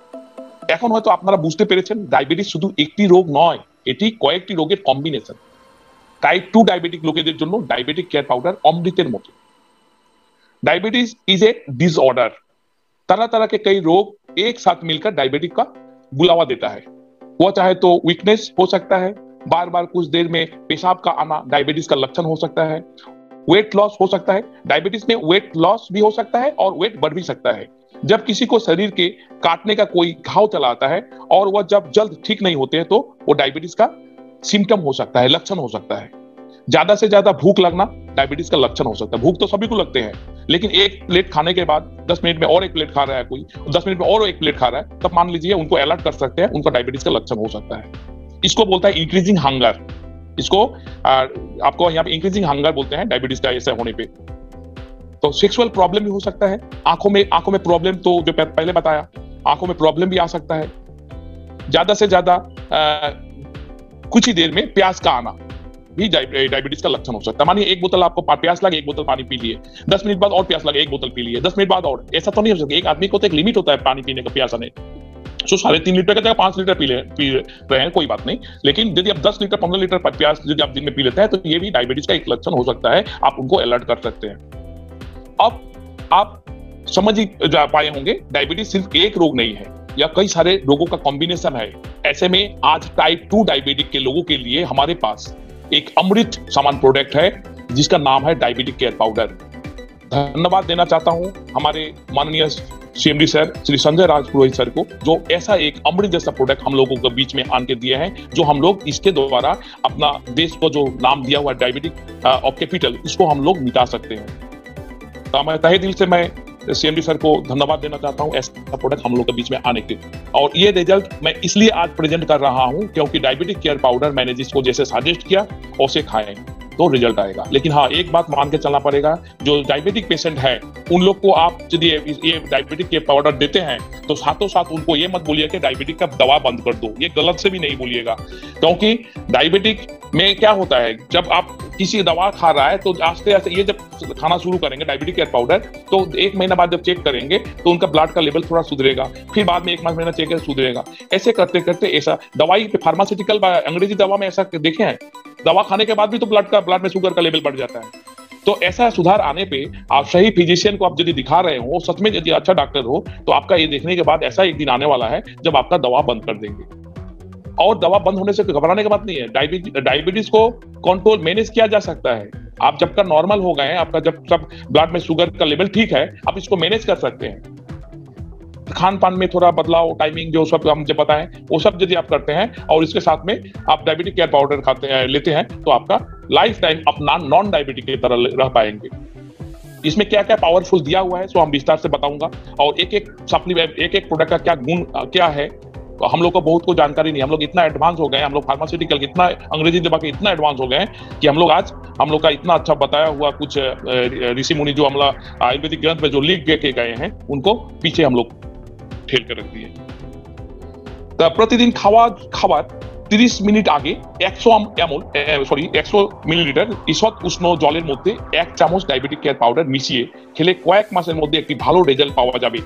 এখন হয়তো আপনারা বুঝতে পেরেছেন ডায়াবেটিস শুধু একটি রোগ নয়, এটি কয়েকটি রোগের কম্বিনেশন। টাইপ 2 ডায়াবেটিক লোকেদের জন্য ডায়াবেটিক কেয়ার পাউডার অমৃতের মতো। Diabetes is a disorder. तरह तरह के कई रोग एक साथ मिलकर डायबिटिक का बुलावा देता है। वो चाहे तो वीकनेस हो सकता है, बार बार कुछ देर में पेशाब का आना डायबिटीज का लक्षण हो सकता है, वेट लॉस हो सकता है। डायबिटीज में वेट लॉस भी हो सकता है और वेट बढ़ भी सकता है। जब किसी को शरीर के काटने का कोई घाव चला आता है और वह जब जल्द ठीक नहीं होते हैं तो वो डायबिटीज का सिम्टम हो सकता है, लक्षण हो सकता है। ज्यादा से ज्यादा भूख लगना डायबिटीज का लक्षण हो सकता है। भूख तो सभी को लगते हैं, लेकिन एक प्लेट खाने के बाद 10 मिनट में और एक प्लेट खा रहा है कोई, 10 मिनट में और एक प्लेट खा रहा है, तब मान लीजिए उनको अलर्ट कर सकते हैं, उनका डायबिटीज का लक्षण हो सकता है। इसको बोलता है इंक्रीजिंग हंगर। इसको आपको यहाँ पे इंक्रीजिंग हंगर बोलते हैं डायबिटीज का ऐसा होने पे। तो सेक्सुअल प्रॉब्लम भी हो सकता है। आंखों में प्रॉब्लम तो जो पहले बताया, आंखों में प्रॉब्लम भी आ सकता है। ज्यादा से ज्यादा कुछ ही देर में प्यास का आना भी डायबिटीज का लक्षण हो सकता है। मानिए एक बोतल आपको प्यास लगे, एक बोतल पानी पी लिए, 10 मिनट बाद और प्यास लगे, एक बोतल पी लिए, 10 मिनट बाद और, ऐसा तो नहीं हो सकता। एक आदमी को तो एक लिमिट होता है पानी पीने का, प्यास आने सो 3.5 लीटर की जगह 5 लीटर पी रहे हैं, कोई बात नहीं। लेकिन यदि आप 10 लीटर 15 लीटर प्याज यदि आप दिन में पी लेते हैं तो ये भी डायबिटीज का एक लक्षण हो सकता है, आप उनको अलर्ट कर सकते हैं। अब आप समझ ही जा पाए होंगे, डायबिटीज सिर्फ एक रोग नहीं है, या कई सारे रोगों का कॉम्बिनेशन है। ऐसे में आज टाइप 2 डायबिटिक के लोगों के लिए हमारे पास एक अमृत समान प्रोडक्ट है जिसका नाम है डायबिटिक केयर पाउडर। धन्यवाद देना चाहता हूं हमारे माननीय CMD sir Shri Sanjay Raj Purohit sir को, जो ऐसा एक अमृत जैसा प्रोडक्ट हम लोगों के बीच में आन के दिए हैं, जो हम लोग इसके द्वारा अपना देश को जो नाम दिया हुआ डायबिटिक ऑफ कैपिटल, इसको हम लोग मिटा सकते हैं। तो मैं तहे दिल से मैं सीएमडी सर को धन्यवाद देना चाहता हूं ऐसा प्रोडक्ट हम लोग के बीच में आने के। और ये रिजल्ट मैं इसलिए आज प्रेजेंट कर रहा हूं क्योंकि डायबिटिक केयर पाउडर मैंने जिसको जैसे सजेस्ट किया उसे खाएं तो रिजल्ट आएगा। लेकिन हाँ, एक बात मान के चलना पड़ेगा, जो डायबिटिक पेशेंट है उन लोग को आप यदि ये डायबिटिक के पाउडर देते हैं तो साथों साथ उनको ये मत बोलिए कि डायबिटिक का दवा बंद कर दो, ये गलत से भी नहीं बोलिएगा। क्योंकि डायबिटिक में क्या होता है, जब आप किसी दवा खा रहा है तो आस्ते आस्ते ये जब खाना शुरू करेंगे डायबिटिक केयर पाउडर, तो 1 महीना बाद जब चेक करेंगे तो उनका ब्लड का लेवल थोड़ा सुधरेगा, फिर बाद में 1 महीना चेक कर सुधरेगा। ऐसे करते करते ऐसा दवाई फार्मास्यूटिकल अंग्रेजी दवा में ऐसा देखे हैं, दवा खाने के बाद भी तो ब्लड में शुगर का लेवल बढ़ जाता है। तो ऐसा सुधार आने पे आप सही फिजिशियन को आप यदि दिखा रहे हो, सच में यदि अच्छा डॉक्टर हो, तो आपका ये देखने के बाद ऐसा एक दिन आने वाला है जब आपका दवा बंद कर देंगे। और दवा बंद होने से घबराने की बात नहीं है, डायबिटीज को कंट्रोल मैनेज किया जा सकता है। आप जब का नॉर्मल हो गए हैं, आपका जब सब ब्लड में शुगर का लेवल ठीक है, आप इसको मैनेज कर सकते हैं। खान पान में थोड़ा बदलाव, टाइमिंग जो सब हम जब बताएं वो सब यदि आप करते हैं और इसके साथ में आप डायबिटिक केयर पाउडर खाते हैं लेते हैं, तो आपका लाइफ टाइम अपना नॉन डायबिटिक की तरह रह पाएंगे। इसमें क्या क्या पावरफुल दिया हुआ है सो हम विस्तार से बताऊंगा, और एक एक सप्लीमेंट एक एक प्रोडक्ट का क्या गुण क्या है, तो हम लोग को बहुत को जानकारी नहीं। हम लोग इतना एडवांस हो गए, हम लोग फार्मास्यूटिकल इतना अंग्रेजी दवा के इतना एडवांस हो गए हैं कि हम लोग आज हम लोग का इतना अच्छा बताया हुआ कुछ ऋषि मुनि जो हम लोग आयुर्वेदिक ग्रंथ में जो लिख के गए हैं उनको पीछे हम लोग ठेल कर रख दिए। तो प्रतिदिन खावा 30 मिनट आगे 100 মিলিলিটার ঈষৎ উষ্ণ জলের মধ্যে 1 চামচ ডায়াবেটিক কেয়ার পাউডার মিশিয়ে খেলে কয়েক মাসের মধ্যে একটি ভালো রেজাল্ট পাওয়া যাবে।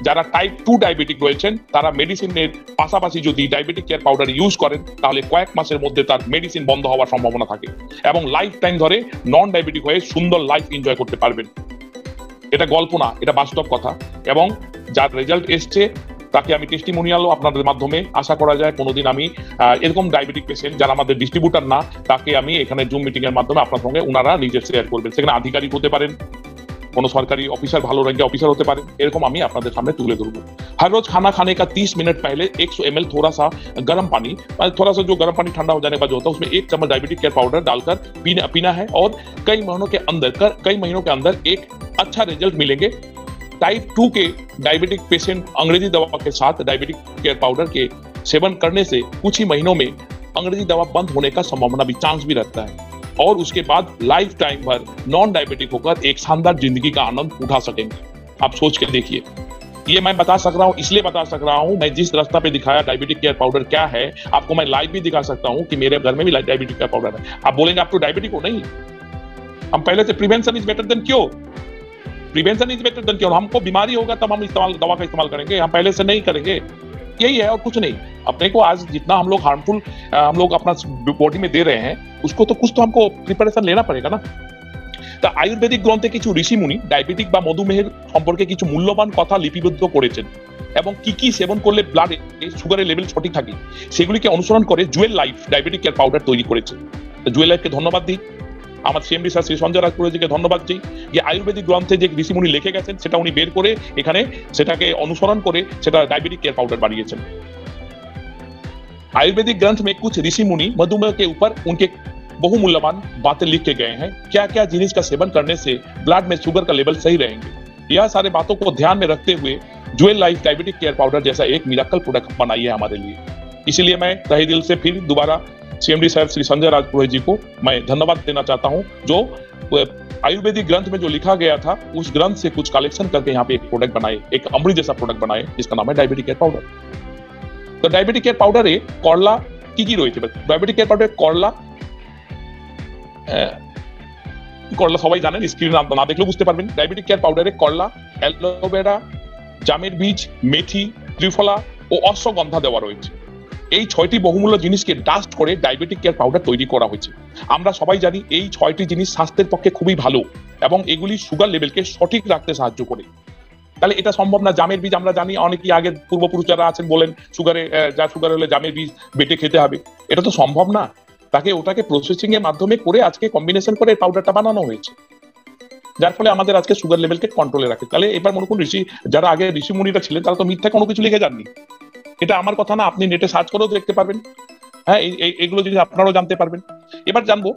যারা টাইপ 2 ডায়াবেটিক রয়েছেন তারা মেডিসিনের পাশাপাশি যদি ডায়াবেটিক কেয়ার পাউডার ইউজ করেন তাহলে কয়েক মাসের মধ্যে তার মেডিসিন বন্ধ হওয়ার সম্ভাবনা থাকে এবং লাইফ টাইম ধরে নন ডায়াবেটিক হয়ে সুন্দর লাইফ এনজয় করতে পারবেন। এটা গল্প না, এটা বাস্তব কথা। এবং যার রেজাল্ট এসছে তাকে আমি টেস্টিমোনিয়ালও আপনাদের মাধ্যমে আশা করা যায় কোনোদিন আমি এরকম ডায়াবেটিক পেশেন্ট যারা আমাদের ডিস্ট্রিবিউটার না, তাকে আমি এখানে জুম মিটিং এর মাধ্যমে আপনার সঙ্গে ওনারা নিজে শেয়ার করবেন। সেখানে আধিকারিক হতে পারেন, কোনো সরकारी ऑफिसर, ভালো র্যাঙ্কের অফিসার হতে পারেন, এরকম আমি আপনাদের সামনে তুলে ধরবো। हर रोज खाना खाने का 30 मिनट पहले 100 ml थोड़ा सा गर्म पानी, थोड़ा सा जो गर्म पानी ठंडा हो जाने का जो होता है उसमें 1 चम्मच डायबिटिक केयर पाउडर डालकर पीना है और कई महीनों के अंदर एक अच्छा रिजल्ट मिलेंगे। टाइप 2 के डायबिटिक पेशेंट अंग्रेजी दवा के साथ डायबिटिक केयर पाउडर के सेवन करने से कुछ ही महीनों में अंग्रेजी दवा बंद होने का संभावना भी चांस भी रहता है और उसके बाद लाइफ टाइम भर नॉन डायबिटिक होकर एक शानदार जिंदगी का आनंद उठा सकेंगे। आप सोच के देखिए, ये मैं बता सक रहा हूँ, इसलिए बता सक रहा हूँ, मैं जिस रास्ता पे दिखाया डायबिटिक केयर पाउडर क्या है आपको मैं लाइव भी दिखा सकता हूँ कि मेरे घर में भी डायबिटिक केयर पाउडर है। आप बोलेंगे आप तो डायबिटिक हो, नहीं, हम पहले से prevention is better than cure, prevention is better than cure. हमको बीमारी होगा तब हम दवा का इस्तेमाल करेंगे, हम पहले से नहीं करेंगे, यही है और कुछ नहीं। अपने को आज जितना हम लोग हार्मफुल हम लोग अपना बॉडी में दे रहे हैं उसको तो कुछ तो हमको प्रिपारेशन लेना पड़ेगा ना। তা আয়ুর্বেদিক গ্রন্থে কিছু ঋষিমুনি ডায়াবেটিক বা মধুমেহের সম্পর্কে কিছু মূল্যবান কথা লিপিবদ্ধ করেছেন এবং কি সেবন করলে ব্লাডে সুগারের লেভেল সঠিক থাকে সেগুলিকে অনুসরণ করে Jewel life diabetic care powder তৈরি করেছে। জুয়েল লাইফকে ধন্যবাদ দিই, আমার সিএমডি স্যার শ্রী সঞ্জয় রাজ পুরোহিতকে ধন্যবাদ দিই যে আয়ুর্বেদিক গ্রন্থে যে ঋষিমুনি লিখে গেছেন সেটা উনি বের করে এখানে সেটাকে অনুসরণ করে সেটা ডায়াবেটিক केयर पाउडर বানিয়েছেন। आयुर्वेदिक ग्रंथ में कुछ ऋषि मुनि मधुमेह के ऊपर उनके बहुमूल्यवान बातें लिख के गए हैं, क्या क्या जिनिस का सेवन करने से ब्लड में शुगर का लेवल सही रहेंगे। यह सारे बातों को ध्यान में रखते हुए jewel life diabetic care powder जैसा एक मिरेकल प्रोडक्ट बनाई है हमारे लिए। इसीलिए मैं तहे दिल से फिर दोबारा सीएमडी साहब श्री संजय राज पुरोहित जी को मैं धन्यवाद देना चाहता हूं, जो आयुर्वेदिक ग्रंथ में जो लिखा गया था उस ग्रंथ से कुछ कलेक्शन करके यहाँ पे एक प्रोडक्ट बनाए, एक अमृत जैसा प्रोडक्ट बनाए जिसका नाम है डायबिटिक केयर पाउडर। तो डायबिटिक केयर पाउडर करला की रही है, डायबिटिक केयर पाउडर करला করলা সবাই জানেন, স্ক্রিন না দেখলেও বুঝতে পারবেন। ডায়াবেটিক কেয়ার পাউডারে করলা, অ্যালোভেরা, জামের বীজ, মেথি, ত্রিফলা, ও অশ্বগন্ধা দেওয়া রয়েছে। এই 6টি বহুমূল্য জিনিসকে ডাস্ট করে ডায়াবেটিক কেয়ার পাউডার তৈরি করা হয়েছে। আমরা সবাই জানি এই 6টি জিনিস স্বাস্থ্যের পক্ষে খুবই ভালো এবং এগুলি সুগার লেভেলকে সঠিক রাখতে সাহায্য করে। তাহলে এটা সম্ভব না। জামের বীজ আমরা জানি, অনেকেই আগে পূর্বপুরুষ যারা আছেন বলেন যার সুগার হলে জামের বীজ বেটে খেতে হবে, এটা তো সম্ভব না। ওটাকে প্রসেসিং এর মাধ্যমে করে আজকে কম্বিনেশন করে পাউডারটা বানানো হয়েছে, যার ফলে আমাদের আজকে সুগার লেভেলকে কন্ট্রোলে রাখে। তাহলে এবার মনে করুন যারা আগে ঋষি মুনিরা ছিলেন তারা তো মিথ্যা কোনো কিছু লিখে যাননি। এটা আমার কথা না, আপনি নেটে সার্চ করেও দেখতে পারবেন। হ্যাঁ, এইগুলো জিনিস আপনারাও জানতে পারবেন। এবার জানবো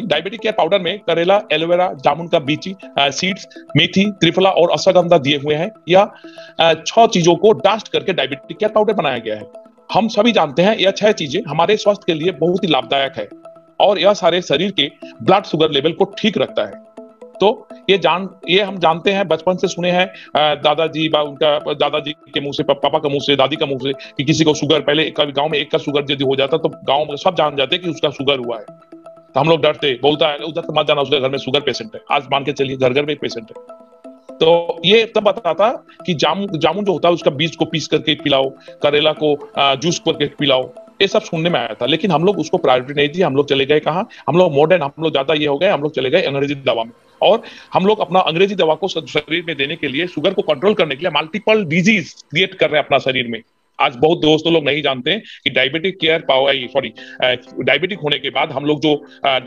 डायबिटिक केयर पाउडर में करेला, एलोवेरा, जामुन का बीज, सीड्स, मेथी, त्रिफला और अश्वगंधा दिए हुए हैं। यह 6 चीजों को डास्ट करके डायबिटिक केयर पाउडर बनाया गया है। हम सभी जानते हैं यह 6 चीजें हमारे स्वास्थ्य के लिए बहुत ही लाभदायक है और यह सारे शरीर के ब्लड शुगर लेवल को ठीक रखता है। तो ये हम जानते हैं, बचपन से सुने हैं दादाजी उनका दादाजी के मुंह से, पापा के मुंह से, दादी का मुंह से कि किसी को शुगर, पहले कभी गांव में एक का शुगर यदि हो जाता तो गांव में सब जान जाते कि उसका शुगर हुआ है। तो हम लोग डरते, बोलता है उधर मत जाना, उसके घर में शुगर पेशेंट है। आज मान के चलिए घर घर में एक पेशेंट है। तो ये तब बताता कि जामुन जो होता है उसका बीज को पीस करके पिलाओ, करेला को जूस करके पिलाओ, ये सब सुनने में आया था। लेकिन हम लोग उसको प्रायोरिटी नहीं दी। हम लोग चले गए कहाँ, हम लोग मॉडर्न, हम लोग ज्यादा ये हो गए, हम लोग चले गए अंग्रेजी दवा में। और हम लोग अपना अंग्रेजी दवा को शरीर में देने के लिए, शुगर को कंट्रोल करने के लिए मल्टीपल डिजीज क्रिएट कर रहे हैं अपना शरीर में। आज बहुत दोस्तों लोग नहीं जानते हैं कि डायबिटिक होने के बाद हम लोग जो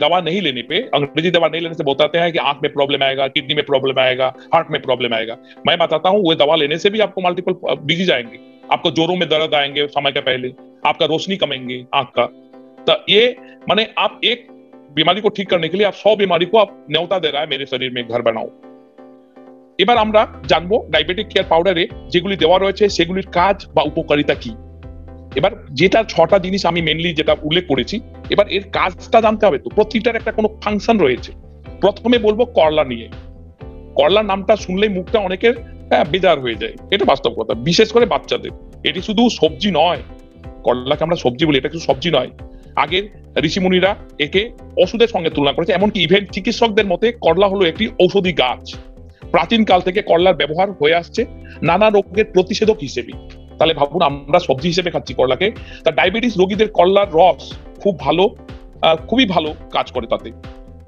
दवा नहीं लेने पे, अंग्रेजी दवा नहीं लेने से बताते हैं कि आंख में प्रॉब्लम आएगा, किडनी में प्रॉब्लम आएगा, हार्ट में प्रॉब्लम आएगा। मैं बताता हूँ वो दवा लेने से भी आपको मल्टीपल डिजीज आएंगे, आपको जोरों में दर्द आएंगे समय के पहले, आपका रोशनी कमेंगे आंख का। तो ये माने आप एक बीमारी को ठीक करने के लिए आप 100 बीमारी को आप न्योता दे रहा है, मेरे शरीर में घर बनाओ। এবার আমরা জানবো ডায়াবেটিক কেয়ার পাউডারে যেগুলি দেওয়া রয়েছে সেগুলির কাজ বা উপকারিতা কি। এবার যেটা 6টা জিনিস আমি মেইনলি যেটা উল্লেখ করেছি, এবার এর কাজটা জানতে হবে। তো প্রতিটার একটা কোনো ফাংশন রয়েছে। প্রথমে বলবো করলা নিয়ে। করলার নামটা শুনলেই মুখটা অনেকের বেজার হয়ে যায়, এটা বাস্তব কথা, বিশেষ করে বাচ্চাদের। এটি শুধু সবজি নয়, করলাকে আমরা সবজি বলি, এটা শুধু সবজি নয়। আগের ঋষিমুনিরা একে ওষুধের সঙ্গে তুলনা করেছে, এমনকি ইভেন চিকিৎসকদের মতে করলা হলো একটি ঔষধি গাছ। প্রাচীন কাল থেকে করলার ব্যবহার হয়ে আসছে নানা রোগের প্রতিষেধক হিসেবে। তাহলে ভাবুন, আমরা সবজি হিসেবে খাচ্ছি করলাকে। তা ডায়াবেটিস রোগীদের করলার রস খুবই ভালো কাজ করে। তাতে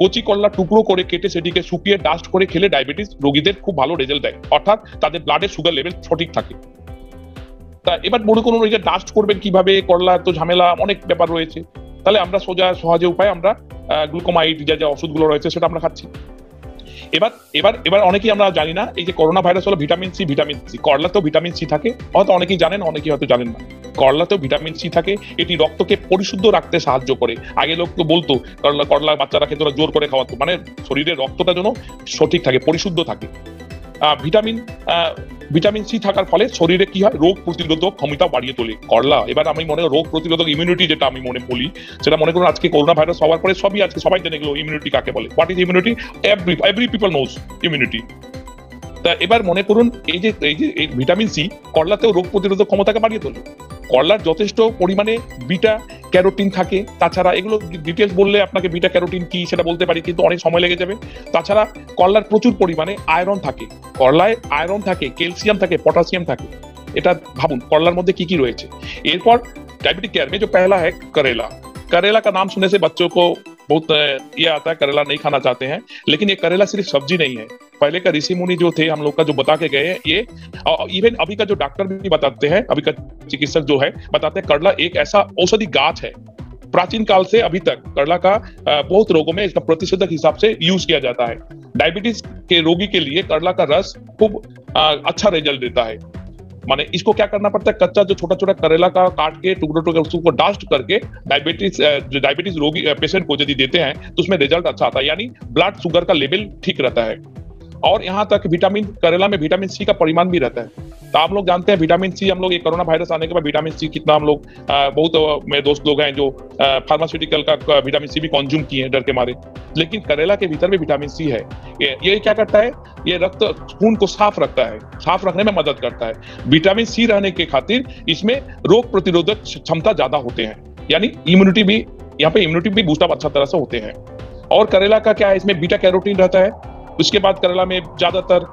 কচি করলা টুকরো করে কেটে সেটিকে শুকিয়ে ডাস্ট করে খেলে ডায়াবেটিস রোগীদের খুব ভালো রেজাল্ট দেয়, অর্থাৎ তাদের ব্লাডের সুগার লেভেল সঠিক থাকে। তা এবার মনে করুন এই যে ডাস্ট করবেন কিভাবে, করলা তো ঝামেলা, অনেক ব্যাপার রয়েছে। তাহলে আমরা সহজে উপায় আমরা গ্লুকোমাইড যে ওষুধগুলো রয়েছে সেটা আমরা খাচ্ছি। এবার অনেকেই আমরা জানি না, এই যে করোনা ভাইরাস হলো ভিটামিন সি। করলাতেও ভিটামিন সি থাকে, হয়তো অনেকেই জানেন, অনেকেই হয়তো জানেন না। করলাতেও ভিটামিন সি থাকে, এটি রক্তকে পরিশুদ্ধ রাখতে সাহায্য করে। আগে লোক তো বলতো করলা বাচ্চারা খেতে, ওরা জোর করে খাওয়াতো, মানে শরীরের রক্তটা যেন সঠিক থাকে, পরিশুদ্ধ থাকে। ভিটামিন সি থাকার ফলে শরীরে কি হয়, রোগ প্রতিরোধক ক্ষমতা বাড়িয়ে তোলে করলা। এবার আমি মনে করি রোগ প্রতিরোধক ইমিউনিটি, যেটা আমি বলি, সেটা মনে করুন আজকে করোনা ভাইরাস হওয়ার পরে সবাই জেনে গেল ইমিউনিটি কাকে বলে। What is immunity? Every people knows immunity. তা এবার মনে করুন এই যে ভিটামিন সি করলাতেও রোগ প্রতিরোধক ক্ষমতাকে বাড়িয়ে তোলে। করলার যথেষ্ট পরিমাণে বিটা ক্যারোটিন থাকে। তাছাড়া এগুলো ডিটেলস বললে আপনাকে বিটা ক্যারোটিন কি সেটা বলতে পারি, কিন্তু অনেক সময় লেগে যাবে। তাছাড়া করলার প্রচুর পরিমাণে আয়রন থাকে, করলায় আয়রন থাকে, ক্যালসিয়াম থাকে, পটাशियम থাকে। এটা ভাবুন করলার মধ্যে কি কি রয়েছে। এরপর डायबिटिक केयर में जो पहला है करेला का नाम सुनने से बच्चों को बहुत ये आता है, करेला नहीं खाना चाहते हैं। लेकिन ये करेला सिर्फ सब्जी नहीं है। पहले का ऋषि मुनि जो थे हम लोग का जो बता के गए हैं, ये इवन अभी का जो डॉक्टर भी बताते हैं, अभी का चिकित्सक जो है बताते हैं करला एक ऐसा औषधि गाछ है। प्राचीन काल से अभी तक करला का बहुत रोगों में इसका प्रतिषेधक हिसाब से यूज किया जाता है। डायबिटीज के रोगी के लिए करला का रस खूब अच्छा रिजल्ट देता है। माने इसको क्या करना पड़ता है, कच्चा जो छोटा छोटा करेला का काट के टुकड़ों उसको डास्ट करके डायबिटीज रोगी पेशेंट को यदि देते हैं तो उसमें रिजल्ट अच्छा आता है, यानी ब्लड शुगर का लेवल ठीक रहता है। और यहाँ तक करेला में विटामिन सी का परिमाण भी रहता है। तो आप लोग जानते हैं विटामिन सी, हम लोग ये कोरोना वायरस आने के बाद विटामिन सी कितना हम लोग बहुत मेरे दोस्त लोग हैं जो फार्मास्यूटिकल का विटामिन सी भी कंज्यूम किए हैं डर के मारे। लेकिन करेला के भीतर में विटामिन सी है। ये क्या करता है, ये रक्त खून को साफ रखता है, साफ रखने में मदद करता है। विटामिन सी रहने के खातिर इसमें रोग प्रतिरोधक क्षमता ज्यादा होते हैं, यानी इम्यूनिटी भी यहाँ पे इम्यूनिटी भी बूस्ट अप अच्छा तरह से होते हैं। और करेला का क्या है, इसमें बीटा कैरोटीन रहता है। उसके बाद करेला में ज्यादातर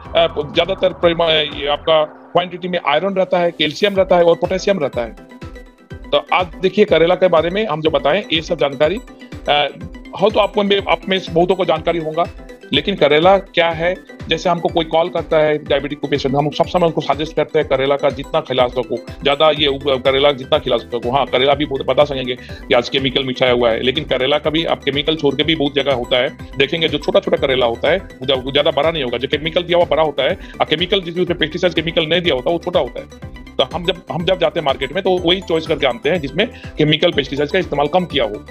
आपका क्वांटिटी में आयरन रहता है, कैल्शियम रहता है और पोटेशियम रहता है। तो आज देखिए करेला के बारे में हम जो बताएं ये सब जानकारी हो तो आप में बहुतों को जानकारी होगा, लेकिन करेला क्या है, जैसे हमको कोई कॉल करता है डायबिटिक को पेशेंट, हम सब समय उनको सजेस्ट करते हैं करेला का जितना खिला सको ज्यादा, ये करेला जितना खिला सको। हाँ, करेला भी बता सकेंगे कि आज केमिकल मिलाया हुआ है, लेकिन करेला का भी आप केमिकल छोड़ के भी बहुत जगह होता है, देखेंगे जो छोटा छोटा करेला होता है वो ज्यादा बड़ा नहीं होगा, जो केमिकल दिया हुआ बड़ा होता है, और केमिकल जिसमें पेस्टिसाइड केमिकल नहीं दिया होता वो छोटा होता है। तो हम जब जाते हैं मार्केट में तो वही चॉइस करके आते हैं जिसमें केमिकल पेस्टिसाइड का इस्तेमाल कम किया हो।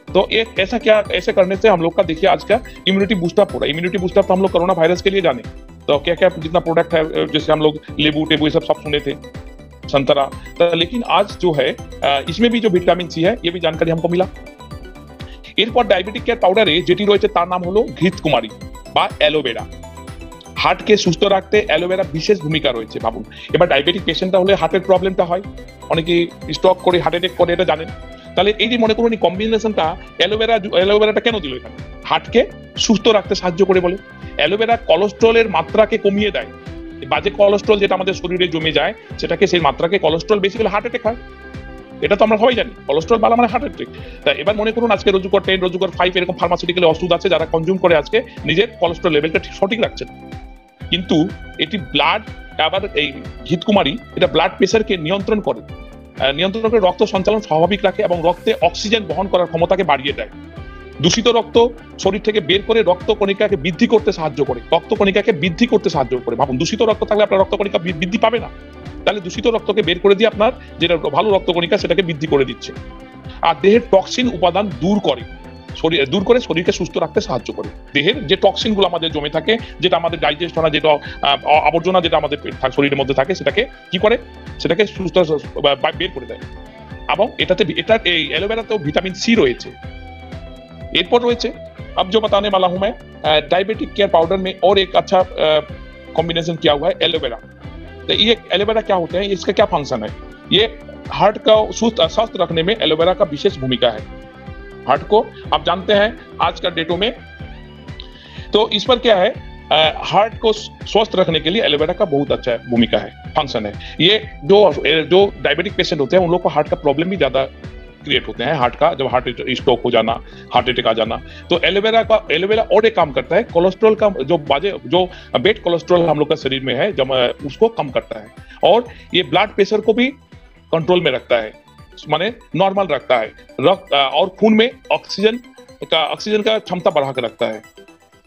तो एक ऐसे करने से हम लोग का देखिए आज का इम्यूनिटी बूस्टअप हो रहा है। इम्यूनिटी बूस्टअप तो हम लोग कोरोना वायरस के लिए जाने, तो क्या क्या जितना प्रोडक्ट है, जैसे हम लोग लेबू टेबू ये सब सुने थे, संतरा, तो लेकिन आज जो है इसमें भी जो विटामिन सी है ये भी जानकारी हमको मिला। এরপর ডায়াবেটিক কেয়ার পাউডারে যেটি রয়েছে তার নাম হলো ঘৃতকুমারী বা অ্যালোভেরা। হার্টকে সুস্থ রাখতে অ্যালোভেরা বিশেষ ভূমিকা রয়েছে। ভাবুন, এবার ডায়াবেটিক পেশেন্টটা হলে হার্টের প্রবলেমটা হয়, অনেকে স্ট্রোক করে হার্ট অ্যাটাক করে, এটা জানেন। তাহলে এই যে মনে করুন এই কম্বিনেশনটা অ্যালোভেরাটা কেন দিল এখানে? হার্টকে সুস্থ রাখতে সাহায্য করে বলে। অ্যালোভেরা কোলেস্ট্রলের মাত্রাকে কমিয়ে দেয়, বাজে কোলেস্ট্রল যেটা আমাদের শরীরে জমে যায় সেটাকে, সেই মাত্রাকে, কোলেস্ট্রল বেশি হলে হার্ট অ্যাটাক হয়, এটা তো আমরা সবাই জানি, কোলেস্ট্রল বাড়া মানে হার্ট অ্যাটাক। তা এবার মনে করুন আজকে রোজুকর 10, রোজুকর 5 এরকম ফার্মাসিউটিক্যাল ওষুধ আছে যারা কনজিউম করে আজকে নিজের কোলেস্ট্রল লেভেলটা সঠিক রাখছেন, কিন্তু এটি ব্লাড, আবার এই ঘৃতকুমারী এটা ব্লাড প্রেসারকে নিয়ন্ত্রণ করে, রক্ত সঞ্চালন স্বাভাবিক রাখে এবং রক্তে অক্সিজেন বহন করার ক্ষমতাকে বাড়িয়ে দেয়। দূষিত রক্ত শরীর থেকে বের করে রক্ত কণিকাকে বৃদ্ধি করতে সাহায্য করে, ভাবুন দূষিত রক্ত থাকলে আপনার রক্ত কণিকা বৃদ্ধি পাবে না, তাহলে দূষিত রক্তকে বের করে দিয়ে আপনার যেটা ভালো রক্ত কণিকা সেটাকে বৃদ্ধি করে দিচ্ছে। আর দেহের টক্সিন উপাদান দূর করে শরীরকে সুস্থ রাখতে সাহায্য করে। দেহের যে টক্সিন গুলো আমাদের জমে থাকে, যেটা আমাদের ডাইজেস্ট হয় না, যেটা আবর্জনা যেটা আমাদের শরীরের মধ্যে থাকে, সেটাকে কি করে, সেটাকে সুস্থ বের করে দেয়। এবং এটা এই অ্যালোভেরাতেও ভিটামিন সি রয়েছে। एरपर रही अब जो बताने वाला हूं मैं, डायबिटिक केयर पाउडर में और एक अच्छा कॉम्बिनेशन किया हुआ है एलोवेरा। तो ये एलोवेरा क्या होते हैं, इसका क्या फंक्शन है? ये हार्ट का स्वस्थ रखने में एलोवेरा का विशेष भूमिका है। हार्ट को आप जानते हैं आज का डेटों में, तो इस पर क्या है, हार्ट को स्वस्थ रखने के लिए एलोवेरा का बहुत अच्छा भूमिका है, फंक्शन है। ये जो डायबिटिक पेशेंट होते हैं उन लोग को हार्ट का प्रॉब्लम भी ज्यादा क्रिएट होते हैं, हार्ट का जब हार्ट स्ट्रोक हो जाना, हार्ट अटैक आ जाना, तो एलोवेरा और एक काम करता है, कोलेस्ट्रॉल का जो बेड कोलेस्ट्रॉल हम लोग का शरीर में है जब उसको कम करता है, और ये ब्लड प्रेशर को भी कंट्रोल में रखता है, माने नॉर्मल रखता है, रक्त और खून में ऑक्सीजन का क्षमता बढ़ा कर रखता है,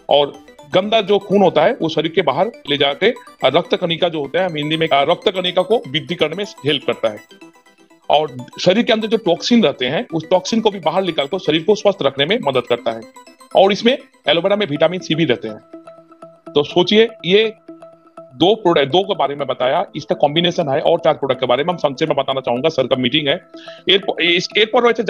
और गंदा जो खून होता है वो शरीर के बाहर ले जाके रक्त कणिका जो होता है, हम हिंदी में रक्त कणिका को वृद्धि करने में हेल्प करता है, और शरीर के अंदर जो टॉक्सिन रहते हैं उस टॉक्सिन को भी बाहर निकालकर शरीर को स्वस्थ रखने में मदद करता है। और इसमें एलोवेरा में विटामिन सी भी रहते हैं। तो सोचिए, ये दो के बारे में बताया, इसका कॉम्बिनेशन है और 4 प्रोडक्ट के बारे में हम संक्षेप में बताना चाहूंगा, सर का मीटिंग है। एरपर रही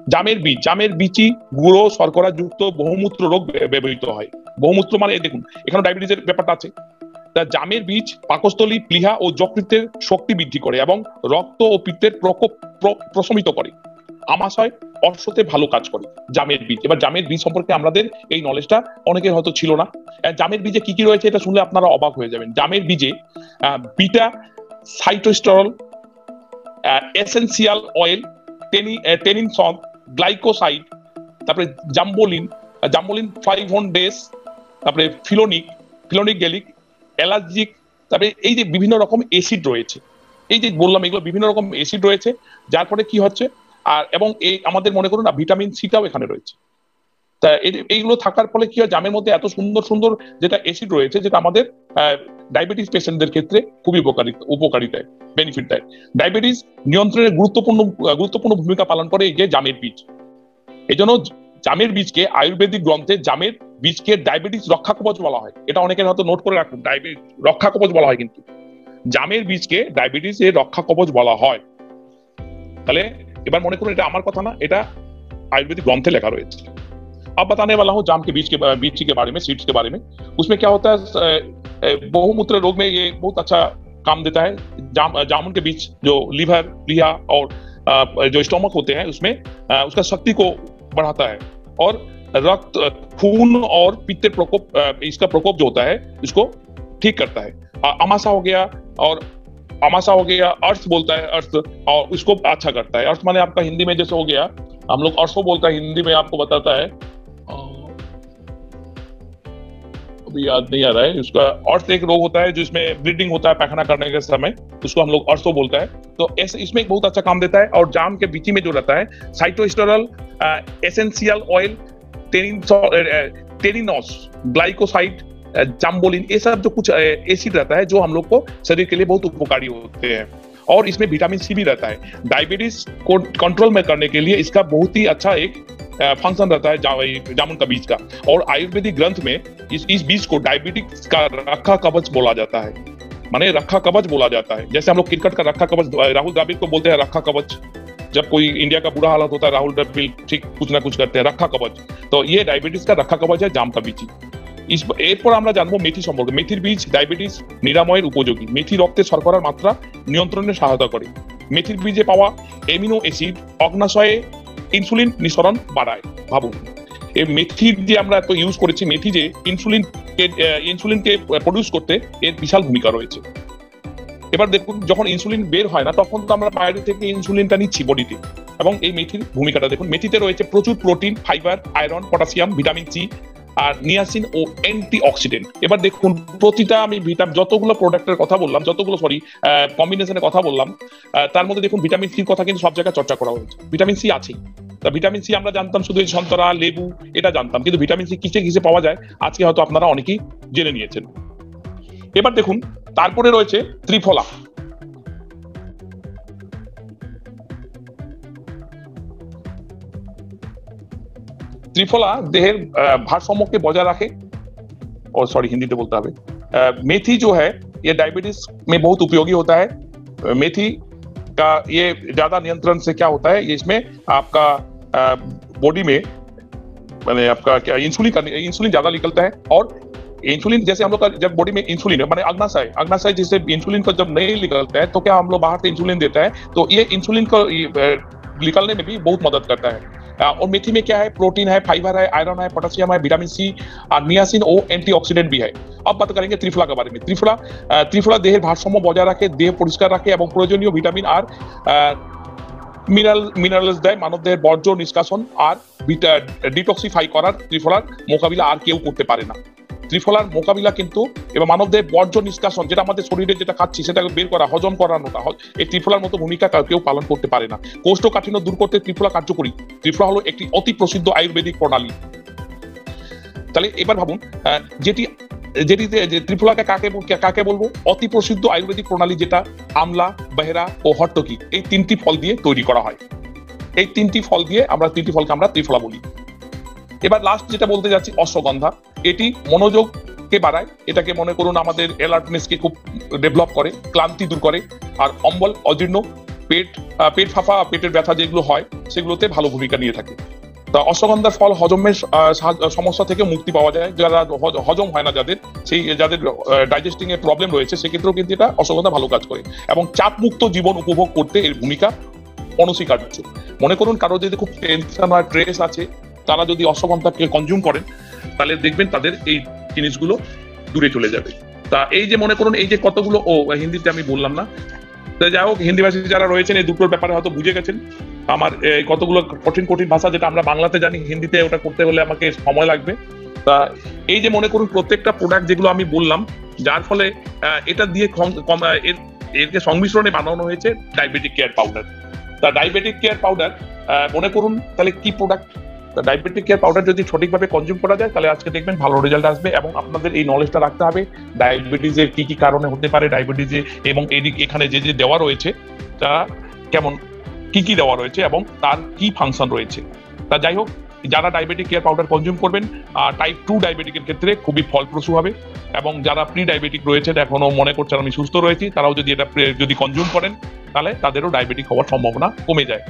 জামের বীজই গুঁড়ো শর্করা যুক্ত বহুমূত্র রোগ ব্যবহৃত হয়। বহুমূত্র মানে দেখুন এখানে ডায়াবেটিসের ব্যাপারটা আছে। তা জামের বীজ পাকস্থলী, প্লীহা ও যকৃতের শক্তি বৃদ্ধি করে এবং রক্ত ও পিত্তের প্রকোপ প্রশমিত করে। আমাশয় অশ্বতে ভালো কাজ করে জামের বীজ। এবার জামের বীজ সম্পর্কে আমাদের এই নলেজটা অনেকের হয়তো ছিল না। জামের বীজে কি কি রয়েছে এটা শুনলে আপনারা অবাক হয়ে যাবেন। জামের বীজে beta sitosterol, essential oil, tannin salt, glycoside, তারপরে জাম্বোলিন 5 ডেজ, তারপরে ফিলোনিক গ্যালিক, অ্যালার্জিক, তারপরে এই যে বিভিন্ন রকম অ্যাসিড রয়েছে, এই যে বললাম এগুলো বিভিন্ন রকম অ্যাসিড রয়েছে, যার ফলে কি হচ্ছে, আর এবং এই আমাদের মনে করুন না ভিটামিন সিটাও এখানে রয়েছে। তা এইগুলো থাকার ফলে কি হয়, জামের মধ্যে এত সুন্দর সুন্দর যেটা অ্যাসিড রয়েছে, যেটা আমাদের ডায়াবেটিস পেশেন্টদের ক্ষেত্রে খুবই উপকারিতায় বেনিফিট দেয়। ডায়াবেটিস নিয়ন্ত্রণে গুরুত্বপূর্ণ ভূমিকা পালন করে এই যে জামের বীজ। এই জন্য জামের বীজকে আয়ুর্বেদিক গ্রন্থে জামের বীজকে ডায়াবেটিস রক্ষা কবচ বলা হয়। এটা অনেকের হয়তো নোট করে রাখুন, ডায়াবেটিস রক্ষা কবচ বলা হয়, কিন্তু জামের বীজকে ডায়াবেটিস এর রক্ষা কবচ বলা হয়। তাহলে এবার মনে করুন এটা আমার কথা না, এটা आयुर्वेदिक ग्रंथे लिखा रहे थे। अब बताने वाला हूँ जाम के बीज के बारे में, सीड्स के बारे में। उसमें क्या होता है, बहुमूत्र रोग में ये बहुत अच्छा काम देता है। जामुन के बीज जो लिवर, प्लीहा और जो स्टोमक होते हैं उसमें उसका शक्ति को बढ़ाता है और रक्त, खून और पित्त प्रकोप, इसका प्रकोप जो होता है इसको ठीक करता है। अमासा हो गया, और अमासा हो गया, अर्थ बोलता है, अर्थ, और उसको अच्छा करता है। अर्थ माने आपका हिंदी में जैसे हो गया, हम लोग अर्सो बोलता है, हिंदी में आपको बताता है, अभी याद नहीं आ रहा है उसका। अर्थ एक रोग होता है जिसमें ब्लीडिंग होता है पैखाना करने के समय, उसको हम लोग अर्सो बोलता है। तो ऐसे इसमें एक बहुत अच्छा काम देता है। और जाम के बीच में जो रहता है साइटोस्टेरॉल, एसेंशियल ऑयल, टेरिनॉस, ग्लाइकोसाइड, जाम्बोलिन, ये सब जो कुछ एसिड रहता है जो हम लोग को शरीर के लिए बहुत उपकारी होते हैं। और इसमें विटामिन सी भी रहता है। डायबिटीज को कंट्रोल में करने के लिए इसका बहुत ही अच्छा एक फंक्शन रहता है जामुन का बीज का। और आयुर्वेदिक ग्रंथ में इस बीज को डायबिटिक्स का रक्षा कवच बोला जाता है, माने रक्षा कवच बोला जाता है। जैसे हम लोग क्रिकेट का रक्षा कवच राहुल द्रविड़ को बोलते हैं रक्षा कवच, जब कोई इंडिया का बुरा हालत होता है राहुल द्रविड़ ठीक कुछ ना कुछ करते हैं, रक्षा कवच। तो ये डायबिटीज का रक्षा कवच है जाम का बीज। এরপর আমরা জানবো মেথি সম্পর্কে। মেথির বীজ ডায়াবেটিস নিরাময়ের উপযোগী। মেথি রক্তে শর্করার মাত্রা নিয়ন্ত্রণে সহায়তা করে। মেথির বীজে পাওয়া এমিনো অ্যাসিড অগ্নাশয়ে ইনসুলিন নিঃসরণ বাড়ায়। ভাবুন এই মেথির যে আমরা এত ইউজ করেছি, মেথি যে ইনসুলিনকে প্রডিউস করতে এর বিশাল ভূমিকা রয়েছে। এবার দেখুন যখন ইনসুলিন বের হয় না তখন তো আমরা বাইরে থেকে ইনসুলিনটা নিচ্ছি বডিতে, এবং এই মেথির ভূমিকাটা দেখুন। মেথিতে রয়েছে প্রচুর protein, fibre, iron, potassium, vitamin C আর নিয়াসিন ও অ্যান্টিঅক্সিডেন্ট। এবার দেখুন প্রতিটা আমি যতগুলো প্রোডাক্টের কথা বললাম, যতগুলো কম্বিনেশনের কথা বললাম, তার মধ্যে দেখুন ভিটামিন সির কথা কিন্তু সব জায়গায় চর্চা করা হয়েছে। ভিটামিন সি আছেই। তা ভিটামিন সি আমরা জানতাম শুধু সন্তরা, লেবু, এটা জানতাম, কিন্তু ভিটামিন সি কিসে কিসে পাওয়া যায় আজকে হয়তো আপনারা অনেকেই জেনে নিয়েছেন। এবার দেখুন তারপরে রয়েছে ত্রিফলা। ত্রিফলা দেহের ভারসাম্যকে बजाय रखे, और सॉरी हिंदी बोलता है। मेथी जो है ये डायबिटीज में बहुत उपयोगी होता है। मेथी का ये ज्यादा नियंत्रण से क्या होता है, ये इसमें आपका बॉडी में मैंने आपका क्या इंसुलिन ज्यादा निकलता है। और इंसुलिन जैसे हम लोग का जब बॉडी में इंसुलिन है माने अग्नाशय जिससे इंसुलिन को जब नहीं निकलता है तो क्या हम लोग बाहर से इंसुलिन देता है, तो ये इंसुलिन को निकलने में भी बहुत मदद करता है। और मेथी में क्या है, प्रोटीन है, फाइबर है, आयरन है, पोटेशियम है, विटामिन सी और नियासिन और एंटीऑक्सीडेंट भी है। अब बात करेंगे त्रिफला के बारे में। त्रिफला देहेर भारसाम्य बजाय रखे, देह परिष्कार रखे এবং প্রয়োজনীয় ভিটামিন আর মিনারেলস দেয়। মানব দেহের বর্জ্য নিষ্কাশন আর ডিটক্সিফাই করার ত্রিফলার মোকাবিলা আর কেউ করতে পারে না। ত্রিফলার মোকাবিলা কিন্তু এবং মানবদেহের বর্জ্য নিষ্কাশন, যেটা আমাদের শরীরে যেটা খাচ্ছি সেটাকে বের করা, হজম করানোটা, এই ত্রিফলার মতো ভূমিকা কেউ পালন করতে পারে না। কোষ্ঠকাঠিন্য দূর করতে ত্রিফলা কার্যকরী। ত্রিফলা হলো একটি অতি প্রসিদ্ধ আয়ুর্বেদিক প্রণালী। তাহলে এবার ভাবুন ত্রিফলাকে কাকে বলবো? অতি প্রসিদ্ধ আয়ুর্বেদিক প্রণালী যেটা আমলা, বেহরা ও হট্টকি, এই তিনটি ফল দিয়ে তৈরি করা হয়। এই তিনটি ফলকে আমরা ত্রিফলা বলি। এবার লাস্ট যেটা বলতে যাচ্ছি অশ্বগন্ধা। এটি মনোযোগকে বাড়ায়, এটাকে মনে করুন আমাদের অ্যালার্টনেসকে খুব ডেভেলপ করে, ক্লান্তি দূর করে, আর অম্বল, অজীর্ণ, পেট ফাঁপা, পেটের ব্যথা যেগুলো হয় সেগুলোতে ভালো ভূমিকা নিয়ে থাকে। তা অশ্বগন্ধার ফল হজমের সমস্যা থেকে মুক্তি পাওয়া যায়। যারা হজম হয় না, যাদের ডাইজেস্টিং এর প্রবলেম রয়েছে, সেক্ষেত্রেও কিন্তু এটা অশ্বগন্ধা ভালো কাজ করে। এবং চাপ মুক্ত জীবন উপভোগ করতে এর ভূমিকা অনস্বীকার্য। মনে করুন কারো যদি খুব টেনশন হয়, স্ট্রেস আছে, তারা যদি অশ্বগন্ধাকে কনজিউম করেন তাহলে দেখবেন তাদের এই জিনিসগুলো দূরে চলে যাবে। তা এই যে মনে করুন এই যে কতগুলো, হিন্দিতে আমি বললাম না, যাই হোক হিন্দিভাষী যারা রয়েছেন এই দুটোর ব্যাপারে হয়তো বুঝে গেছেন। আমার এই কতগুলো কঠিন ভাষা যেটা আমরা বাংলাতে জানি, হিন্দিতে ওটা করতে হলে আমাকে সময় লাগবে। তা এই যে মনে করুন প্রত্যেকটা প্রোডাক্ট যেগুলো আমি বললাম, যার ফলে এটা দিয়ে এরকে সংমিশ্রণে বানানো হয়েছে ডায়াবেটিক কেয়ার পাউডার। তা ডায়াবেটিক কেয়ার পাউডার মনে করুন তাহলে কি প্রোডাক্ট? ডায়াবেটিক কেয়ার পাউডার যদি সঠিকভাবে কনজিউম করা যায় তাহলে আজকে দেখবেন ভালো রেজাল্ট আসবে। এবং আপনাদের এই নলেজটা রাখতে হবে ডায়াবেটিসের কি কি কারণে হতে পারে ডায়াবেটিসে, এবং এখানে যে দেওয়া রয়েছে তা কেমন, কি দেওয়া রয়েছে এবং তার কি ফাংশন রয়েছে। তা যাই হোক, যারা ডায়াবেটিক কেয়ার পাউডার কনজিউম করবেন টাইপ 2 ডায়াবেটিকের ক্ষেত্রে খুবই ফলপ্রসূ হবে। এবং যারা প্রি ডায়াবেটিক রয়েছে, এখনো মনে করছেন আমি সুস্থ রয়েছি, তারাও যদি এটা কনজিউম করেন তাহলে তাদেরও ডায়াবেটিক হওয়ার সম্ভাবনা কমে যায়।